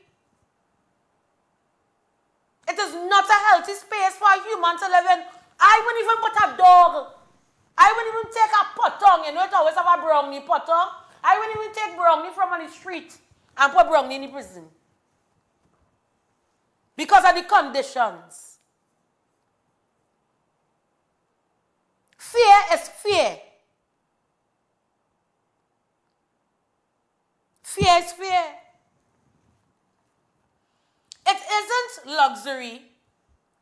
It is not a healthy space for a human to live in. I wouldn't even put a dog. I wouldn't even take a potong. You know, it always have a brownie potong. I wouldn't even take brownie from on the street and put brownie in the prison. Because of the conditions. Fear is fear. Fear is fear. It isn't luxury.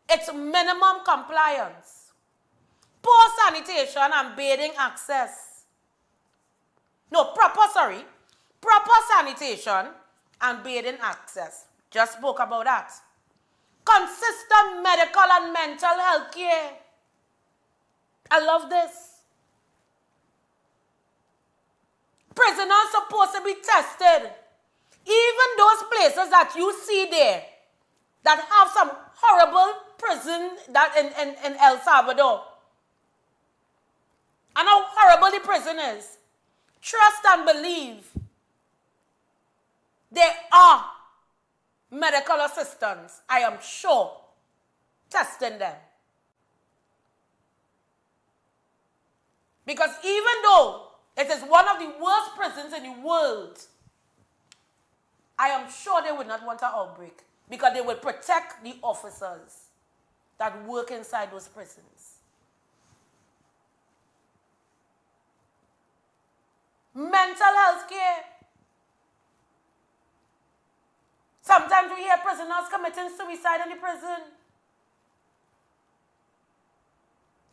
It's minimum compliance. Poor sanitation and bathing access. Proper sanitation and bathing access. Just spoke about that. Consistent medical and mental health care. I love this. Prisoners supposed to be tested. Even those places that you see there that have some horrible prison that in El Salvador. And how horrible the prison is. Trust and believe. There are medical assistants, I am sure, testing them. Because even though it is one of the worst prisons in the world, I am sure they would not want an outbreak because they will protect the officers that work inside those prisons. Mental health care. Sometimes we hear prisoners committing suicide in the prison.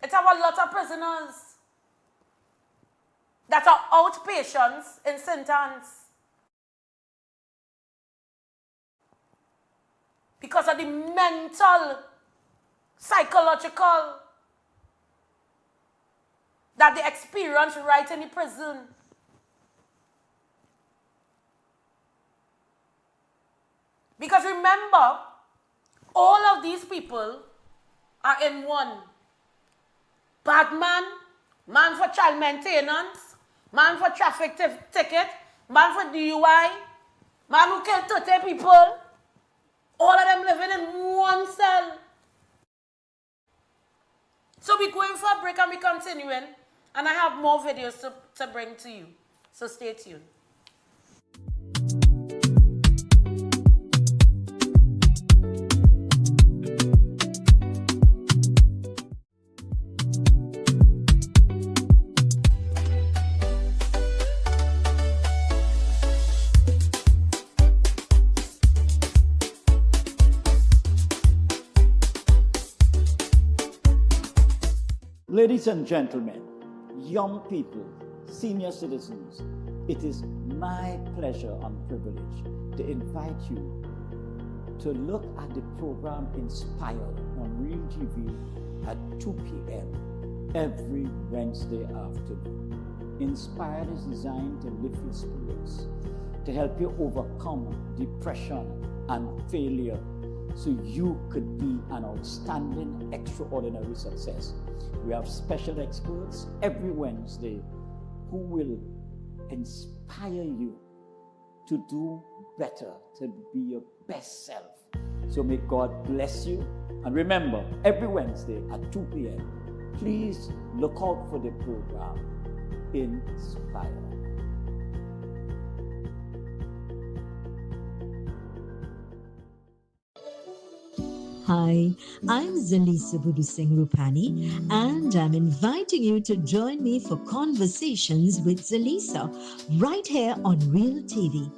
It's a lot of prisoners that are outpatients in St. Anne's because of the mental, psychological that they experience right in the prison. Because remember, all of these people are in one. Bad man, man for child maintenance, man for traffic ticket, man for DUI, man who killed 30 people. All of them living in one cell. So we're going for a break and we're continuing. And I have more videos to bring to you. So stay tuned. Ladies and gentlemen, young people, senior citizens, it is my pleasure and privilege to invite you to look at the program Inspire on Real TV at 2 p.m. every Wednesday afternoon. Inspire is designed to lift your spirits, to help you overcome depression and failure so you could be an outstanding, extraordinary success. We have special experts every Wednesday who will inspire you to do better, to be your best self. So may God bless you. And remember, every Wednesday at 2 p.m., please look out for the program Inspire. Hi, I'm Zalisa Budusing Rupani, and I'm inviting you to join me for Conversations with Zalisa right here on Real TV.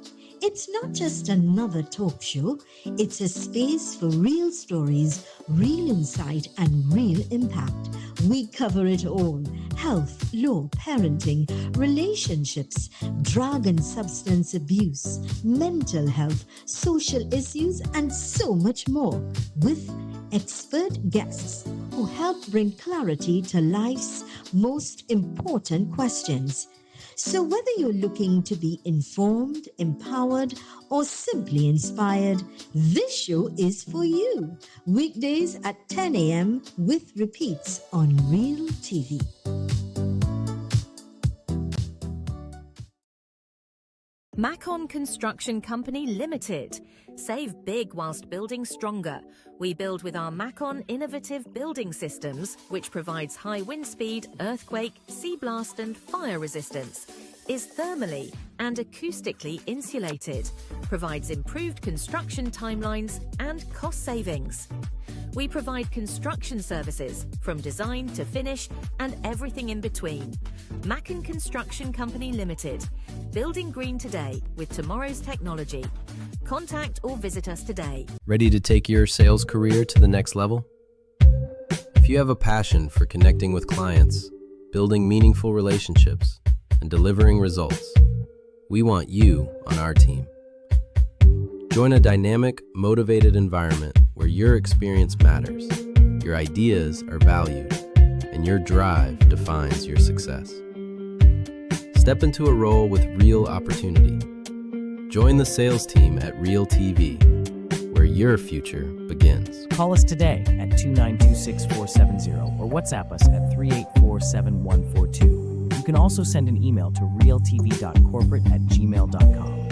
It's not just another talk show, it's a space for real stories, real insight, and real impact. We cover it all: health, law, parenting, relationships, drug and substance abuse, mental health, social issues, and so much more, with expert guests who help bring clarity to life's most important questions. So whether you're looking to be informed, empowered, or simply inspired, this show is for you. Weekdays at 10 a.m. with repeats on Real TV. Macon Construction Company Limited. Save big whilst building stronger. We build with our Macon innovative building systems, which provides high wind speed, earthquake, sea blast and fire resistance, is thermally and acoustically insulated, provides improved construction timelines and cost savings. We provide construction services from design to finish and everything in between. Macon Construction Company Limited. Building green today with tomorrow's technology. Contact or visit us today. Ready to take your sales career to the next level? If you have a passion for connecting with clients, building meaningful relationships, and delivering results, we want you on our team. Join a dynamic, motivated environment where your experience matters, your ideas are valued, and your drive defines your success. Step into a role with real opportunity. Join the sales team at Real TV, where your future begins. Call us today at 292-6470 or WhatsApp us at 384-7142. You can also send an email to realtv.corporate@gmail.com.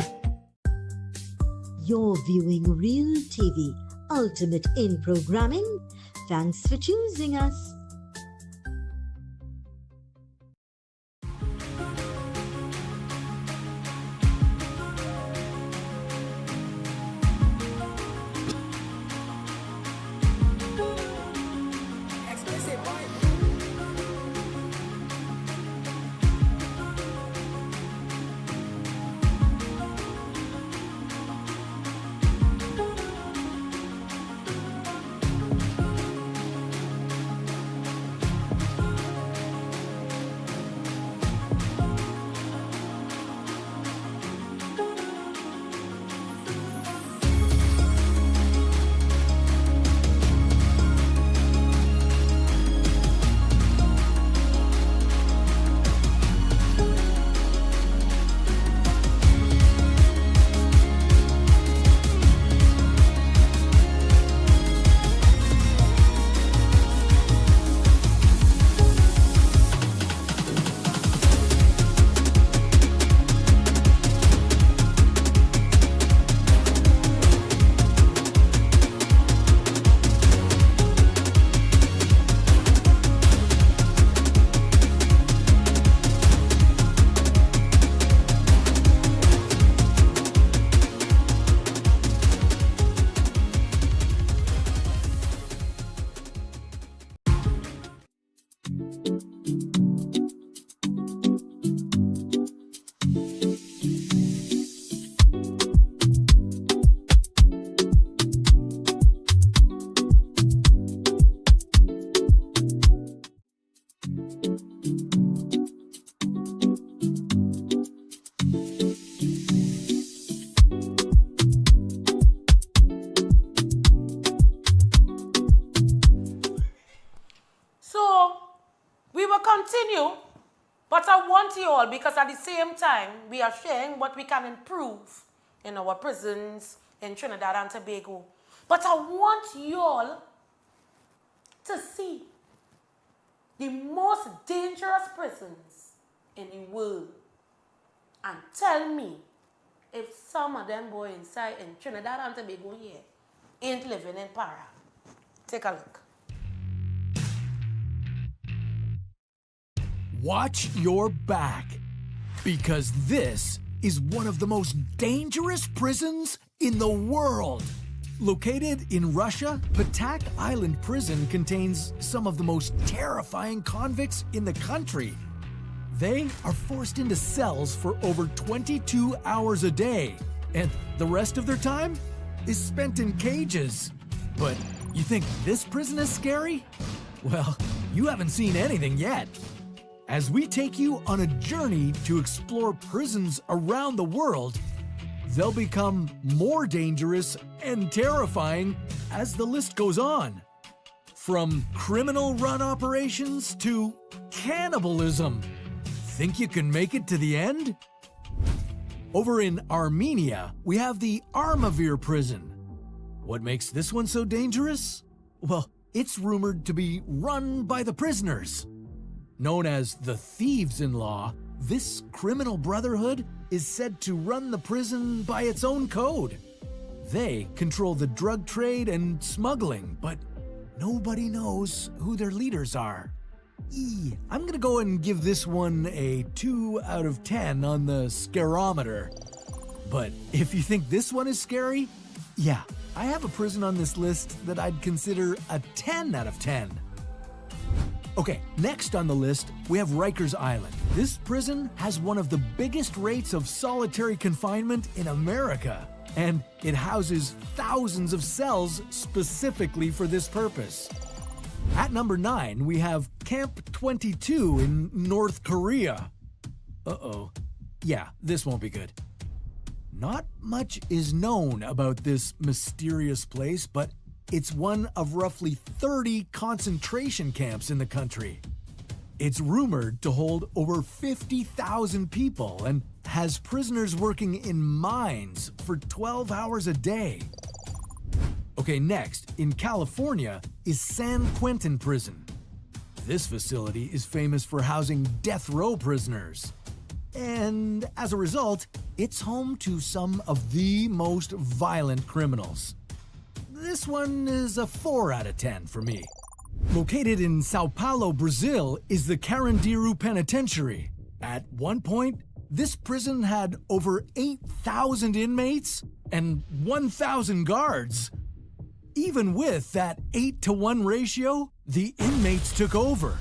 You're viewing Real TV, ultimate in programming. Thanks for choosing us. continue, but I want you all, because at the same time, we are sharing what we can improve in our prisons in Trinidad and Tobago. But I want you all to see the most dangerous prisons in the world and tell me if some of them boys inside in Trinidad and Tobago here ain't living in para. Take a look. Watch your back, because this is one of the most dangerous prisons in the world. Located in Russia, Patak Island Prison contains some of the most terrifying convicts in the country. They are forced into cells for over 22 hours a day, and the rest of their time is spent in cages. But you think this prison is scary? Well, you haven't seen anything yet. As we take you on a journey to explore prisons around the world, they'll become more dangerous and terrifying as the list goes on. From criminal-run operations to cannibalism. Think you can make it to the end? Over in Armenia, we have the Armavir prison. What makes this one so dangerous? Well, it's rumored to be run by the prisoners. Known as the Thieves-in-Law, this criminal brotherhood is said to run the prison by its own code. They control the drug trade and smuggling, but nobody knows who their leaders are. I'm gonna go and give this one a 2 out of 10 on the scarometer. But if you think this one is scary, yeah, I have a prison on this list that I'd consider a 10 out of 10. Okay, next on the list, we have Rikers Island. This prison has one of the biggest rates of solitary confinement in America, and it houses thousands of cells specifically for this purpose. At number 9, we have Camp 22 in North Korea. Uh-oh. Yeah, this won't be good. Not much is known about this mysterious place, but it's one of roughly 30 concentration camps in the country. It's rumored to hold over 50,000 people and has prisoners working in mines for 12 hours a day. Okay, next, in California is San Quentin Prison. This facility is famous for housing death row prisoners. And as a result, it's home to some of the most violent criminals. This one is a 4 out of 10 for me. Located in Sao Paulo, Brazil, is the Carandiru Penitentiary. At one point, this prison had over 8,000 inmates and 1,000 guards. Even with that 8-to-1 ratio, the inmates took over.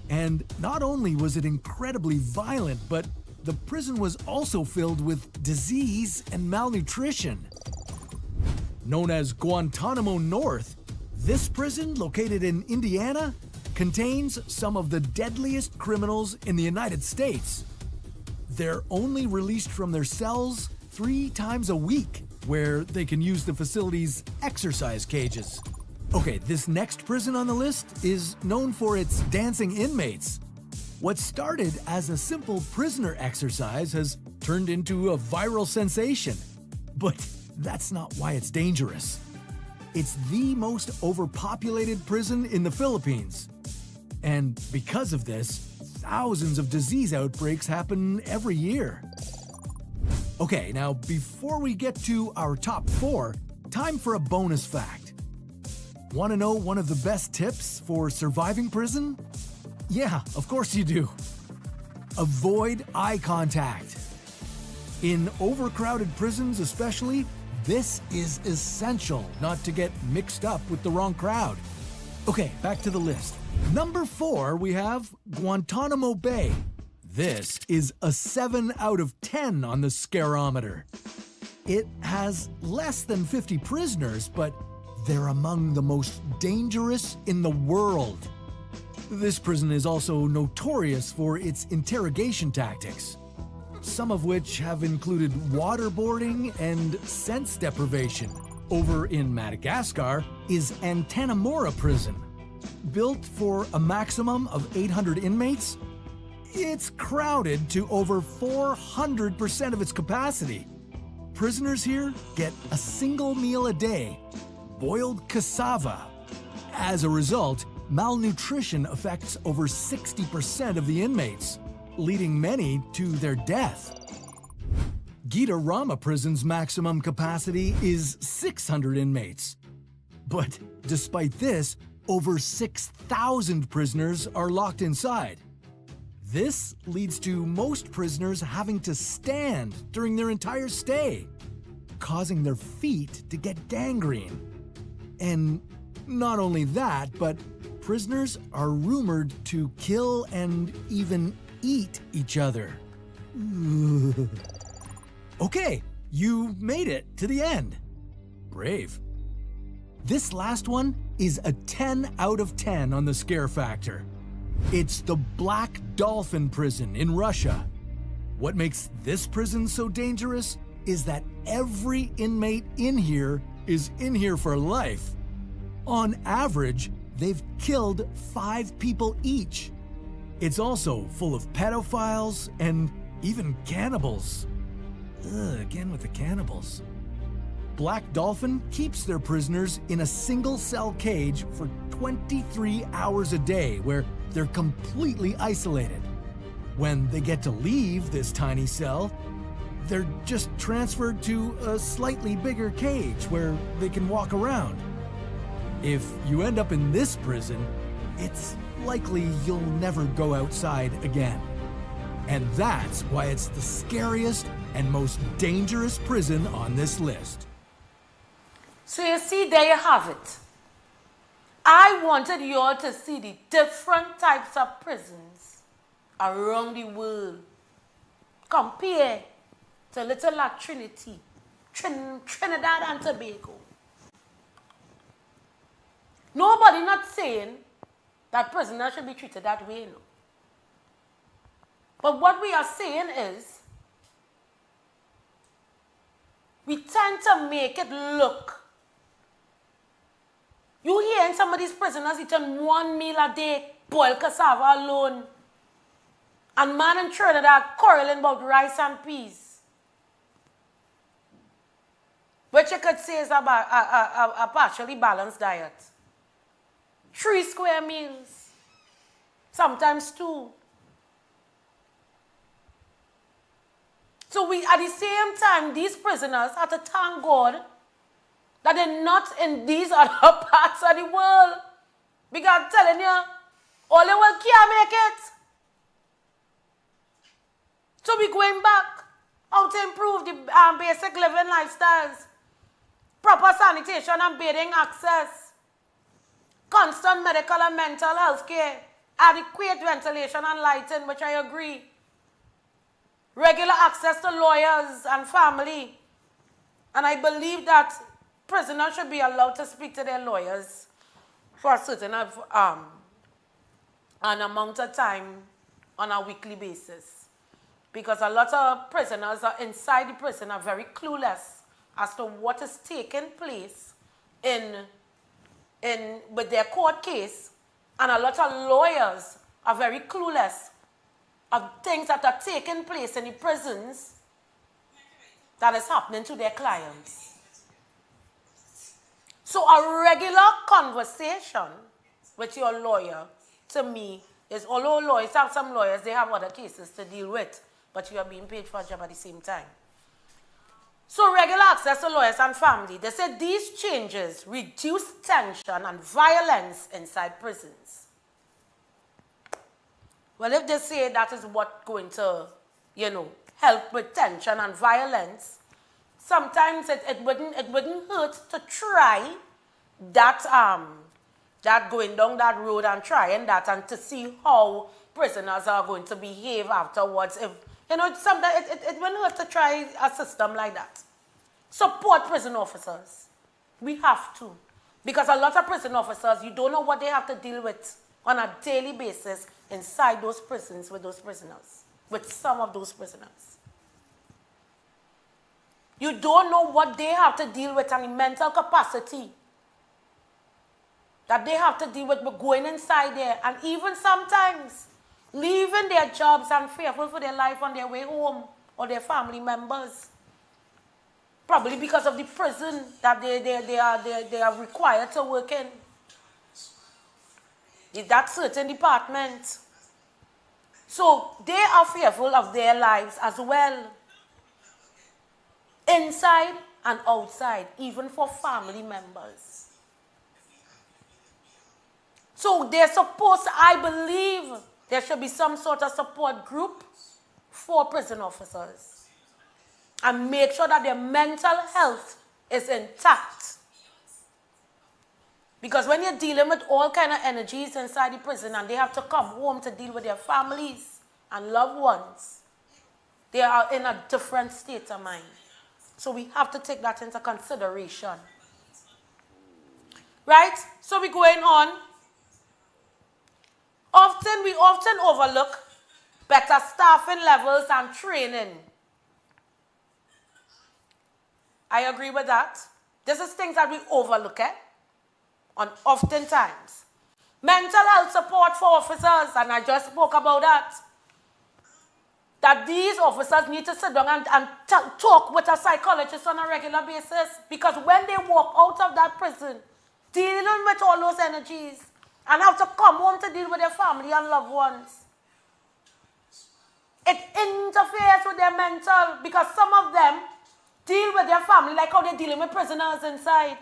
And not only was it incredibly violent, but the prison was also filled with disease and malnutrition. Known as Guantanamo North, this prison, located in Indiana, contains some of the deadliest criminals in the United States. They're only released from their cells 3 times a week, where they can use the facility's exercise cages. Okay, this next prison on the list is known for its dancing inmates. What started as a simple prisoner exercise has turned into a viral sensation. But that's not why it's dangerous. It's the most overpopulated prison in the Philippines. And because of this, thousands of disease outbreaks happen every year. Okay, now before we get to our top 4, time for a bonus fact. Want to know one of the best tips for surviving prison? Yeah, of course you do. Avoid eye contact. In overcrowded prisons especially, this is essential not to get mixed up with the wrong crowd. Okay, back to the list. Number 4, we have Guantanamo Bay. This is a 7 out of 10 on the scarometer. It has less than 50 prisoners, but they're among the most dangerous in the world. This prison is also notorious for its interrogation tactics, some of which have included waterboarding and sense deprivation. Over in Madagascar is Antanamora Prison. built for a maximum of 800 inmates, it's crowded to over 400% of its capacity. Prisoners here get a single meal a day, boiled cassava. As a result, malnutrition affects over 60% of the inmates, leading many to their death. Gita Rama Prison's maximum capacity is 600 inmates. But despite this, over 6,000 prisoners are locked inside. This leads to most prisoners having to stand during their entire stay, causing their feet to get gangrene. And not only that, but prisoners are rumored to kill and even eat each other. Okay, you made it to the end. Brave. This last one is a 10 out of 10 on the scare factor. It's the Black Dolphin Prison in Russia. What makes this prison so dangerous is that every inmate in here is in here for life. On average, they've killed 5 people each. It's also full of pedophiles and even cannibals. Again with the cannibals. Black Dolphin keeps their prisoners in a single cell cage for 23 hours a day where they're completely isolated. When they get to leave this tiny cell, they're just transferred to a slightly bigger cage where they can walk around. If you end up in this prison, it's likely you'll never go outside again. And that's why it's the scariest and most dangerous prison on this list. So you see, there you have it. I wanted you all to see the different types of prisons around the world. Compare to Little La Trinity, Trinidad and Tobago. Nobody not saying that prisoners should be treated that way, no. But what we are saying is, we tend to make it look. You hear in some of these prisoners eating 1 meal a day, boiled cassava alone. And man in Trinidad quarreling about rice and peas. Which you could say is a partially balanced diet. 3 square meals. Sometimes 2. So we, at the same time, these prisoners have to thank God that they're not in these other parts of the world. Because I'm telling you, all the world can't make it. So we're going back how to improve the basic living lifestyles, proper sanitation and bathing access, constant medical and mental health care, adequate ventilation and lighting, which I agree, regular access to lawyers and family. And I believe that prisoners should be allowed to speak to their lawyers for a certain an amount of time on a weekly basis. Because a lot of prisoners are inside the prison are very clueless as to what is taking place with their court case. And a lot of lawyers are very clueless of things that are taking place in the prisons that is happening to their clients. So a regular conversation with your lawyer, to me, is, although lawyers have some lawyers, they have other cases to deal with, but you are being paid for a job at the same time. So regular access to lawyers and family, they said these changes reduce tension and violence inside prisons. Well, if they say that is what's going to, help with tension and violence, sometimes it wouldn't hurt to try that going down that road and trying that and to see how prisoners are going to behave afterwards. If sometimes it wouldn't hurt to try a system like that. Support prison officers. We have to. Because a lot of prison officers, you don't know what they have to deal with on a daily basis inside those prisons with those prisoners, with some of those prisoners. You don't know what they have to deal with and the mental capacity that they have to deal with going inside there and even sometimes leaving their jobs and fearful for their life on their way home or their family members. Probably because of the prison that they are required to work in. In that certain department. So they are fearful of their lives as well. Inside and outside, even for family members. So they're supposed, I believe, there should be some sort of support group for prison officers. And make sure that their mental health is intact. Because when you're dealing with all kind of energies inside the prison and they have to come home to deal with their families and loved ones, they are in a different state of mind. So we have to take that into consideration. Right? So we're going on. We often overlook better staffing levels and training. I agree with that. This is things that we overlook, oftentimes. Mental health support for officers, and I just spoke about that. That these officers need to sit down and talk with a psychologist on a regular basis. Because when they walk out of that prison, dealing with all those energies, and have to come home to deal with their family and loved ones, it interferes with their mental, because some of them deal with their family like how they're dealing with prisoners inside.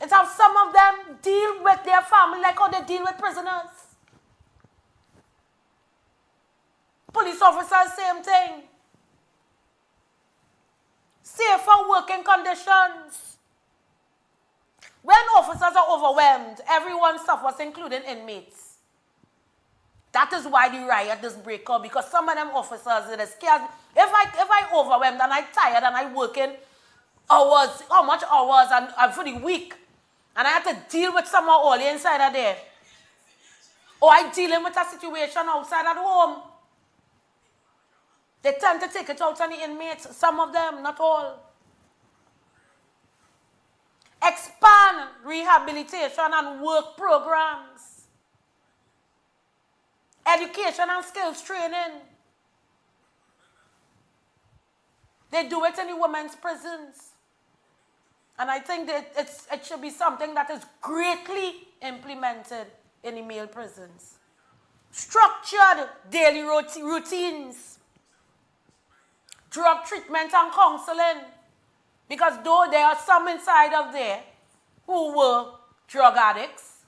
It's how some of them deal with their family like how they deal with prisoners. Police officers, same thing. Safer working conditions. When officers are overwhelmed, everyone suffers, including inmates. That is why the riot is break out, because some of them officers, they're scared. If I overwhelmed and I'm tired and I'm working hours, how much hours and for the week, and I have to deal with someone all inside of there, or I'm dealing with a situation outside at home, they tend to take it out on the inmates, some of them, not all. Expand rehabilitation and work programs. Education and skills training. They do it in the women's prisons. And I think that it should be something that is greatly implemented in the male prisons. Structured daily routines. Drug treatment and counseling. Because though there are some inside of there who were drug addicts,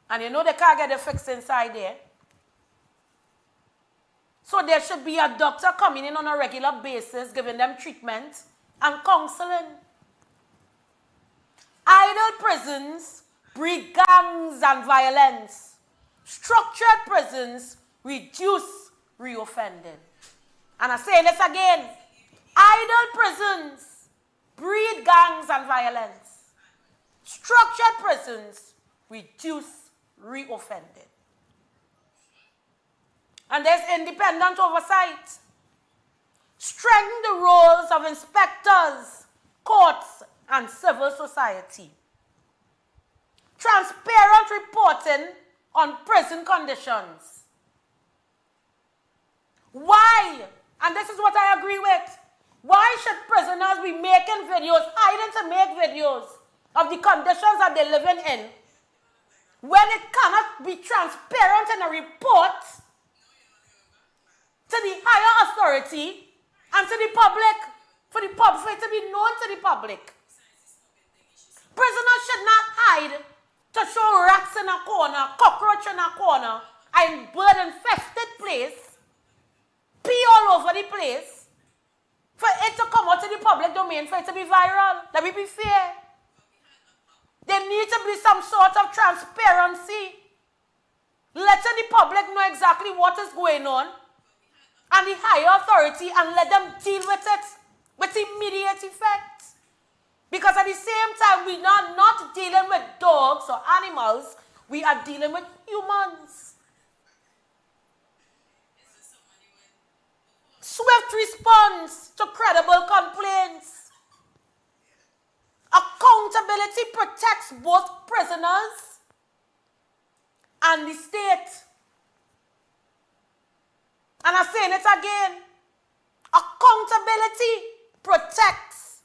and you know they can't get a fix inside there, so there should be a doctor coming in on a regular basis, giving them treatment and counseling. Idle prisons breed gangs and violence. Structured prisons reduce reoffending. And I say this again, idle prisons breed gangs and violence. Structured prisons reduce reoffending. And there's independent oversight. Strengthen the roles of inspectors, courts, and civil society. Transparent reporting on prison conditions. Why? And this is what I agree with. Why should prisoners be making videos, hiding to make videos of the conditions that they're living in, when it cannot be transparent in a report to the higher authority and to the public, for it to be known to the public? Prisoners should not hide to show rats in a corner, cockroach in a corner, and bird-infested place, pee all over the place, for it to come out to the public domain, for it to be viral. Let me be fair. There needs to be some sort of transparency, letting the public know exactly what is going on, and the higher authority, and let them deal with it with immediate effect. Because at the same time, we are not dealing with dogs or animals, we are dealing with humans. Swift response to credible complaints. Accountability protects both prisoners and the state. And I'm saying it again. Accountability protects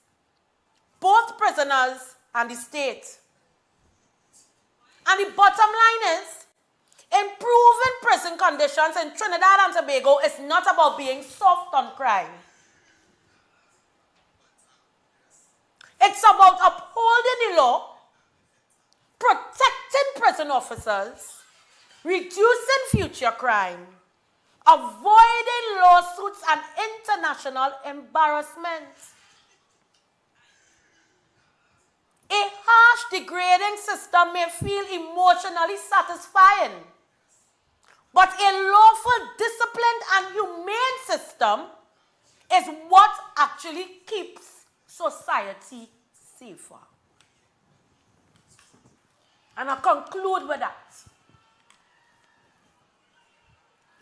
both prisoners and the state. And the bottom line is, improving prison conditions in Trinidad and Tobago is not about being soft on crime. It's about upholding the law, protecting prison officers, reducing future crime, avoiding lawsuits and international embarrassment. A harsh, degrading system may feel emotionally satisfying, but a lawful, disciplined, and humane system is what actually keeps society safer. And I conclude with that.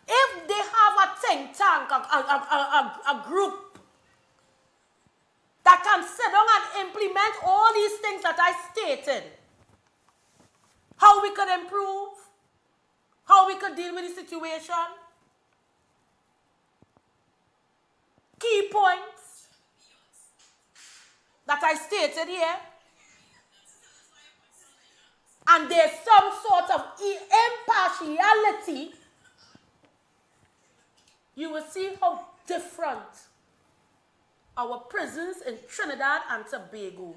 If they have a think tank, a group that can sit down and implement all these things that I stated, how we could improve, how we could deal with the situation, key points that I stated here, and there's some sort of impartiality, you will see how different our prisons in Trinidad and Tobago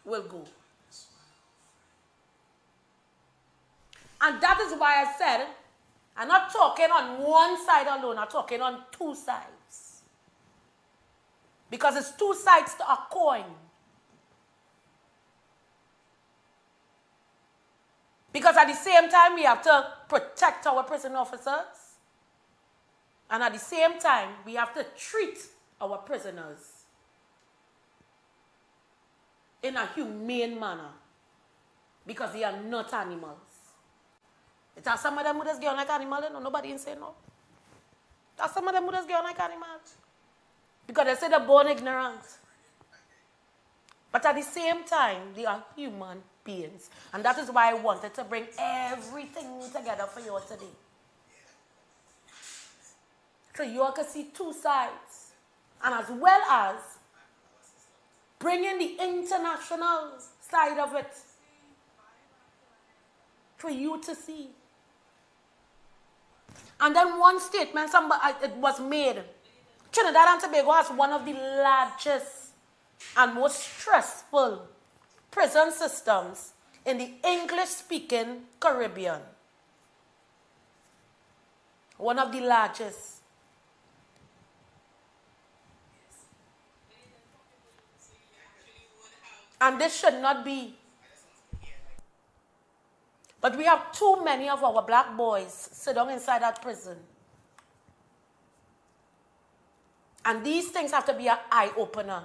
will go. And that is why I said, I'm not talking on one side alone, I'm talking on two sides. Because it's two sides to a coin. Because at the same time, we have to protect our prison officers. And at the same time, we have to treat our prisoners in a humane manner. Because they are not animals. It has some of them who just get on like animals, no, nobody can say no. It has some of them who just get on like animals. Because they say they're born ignorant. But at the same time, they are human beings. And that is why I wanted to bring everything together for you today. So you all can see two sides. And as well as bringing the international side of it for you to see. And then one statement it was made. Trinidad and Tobago has one of the largest and most stressful prison systems in the English-speaking Caribbean. One of the largest. And this should not be. But we have too many of our black boys sit down inside that prison. And these things have to be an eye-opener.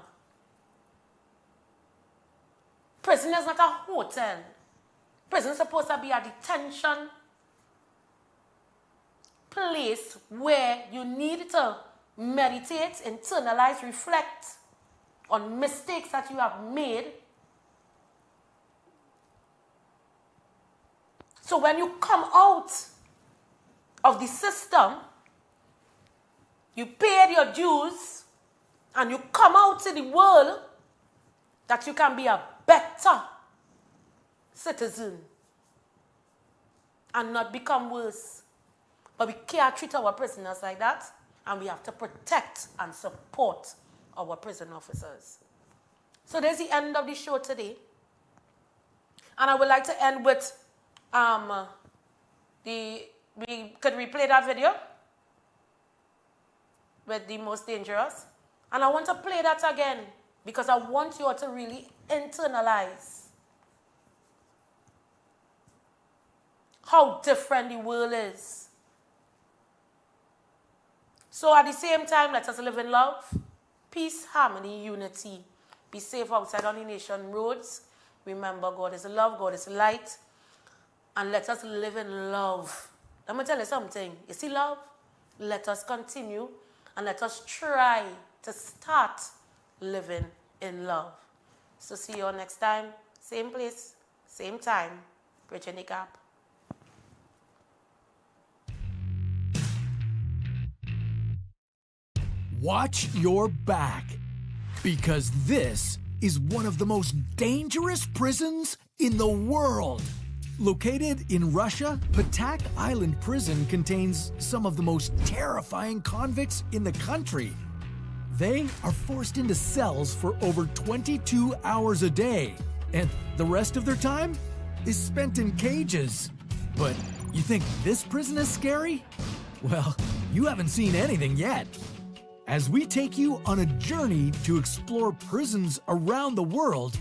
Prison is not a hotel. Prison is supposed to be a detention place where you need to meditate, internalize, reflect on mistakes that you have made. So when you come out of the system, you paid your dues, and you come out to the world, that you can be a better citizen and not become worse. But we can't treat our prisoners like that, and we have to protect and support our prison officers. So there's the end of the show today. And I would like to end with could replay that video with the most dangerous. And I want to play that again because I want you all to really internalize how different the world is. So at the same time, let us live in love, peace, harmony, unity. Be safe outside on the nation roads. Remember, God is love, God is light. And let us live in love. Let me tell you something. You see love? Let us continue and let us try to start living in love. So see you all next time, same place, same time, bridging the gap. Watch your back, because this is one of the most dangerous prisons in the world. Located in Russia, Patak Island Prison contains some of the most terrifying convicts in the country. They are forced into cells for over 22 hours a day, and the rest of their time is spent in cages. But you think this prison is scary? Well, you haven't seen anything yet. As we take you on a journey to explore prisons around the world,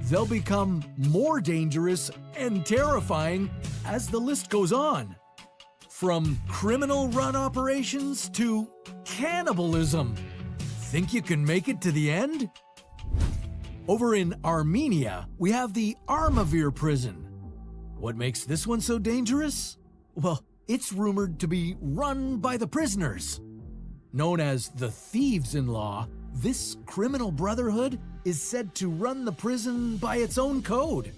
they'll become more dangerous and terrifying as the list goes on. From criminal-run operations to cannibalism. Think you can make it to the end? Over in Armenia, we have the Armavir prison. What makes this one so dangerous? Well, it's rumored to be run by the prisoners. Known as the Thieves-in-Law, this criminal brotherhood is said to run the prison by its own code.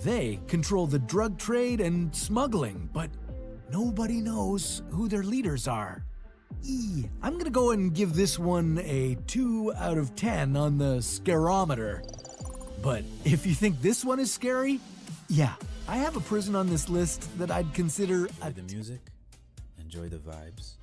They control the drug trade and smuggling, but nobody knows who their leaders are. I'm gonna go and give this one a 2 out of 10 on the scarometer. But if you think this one is scary, yeah, I have a prison on this list that I'd consider Enjoy the music, enjoy the vibes.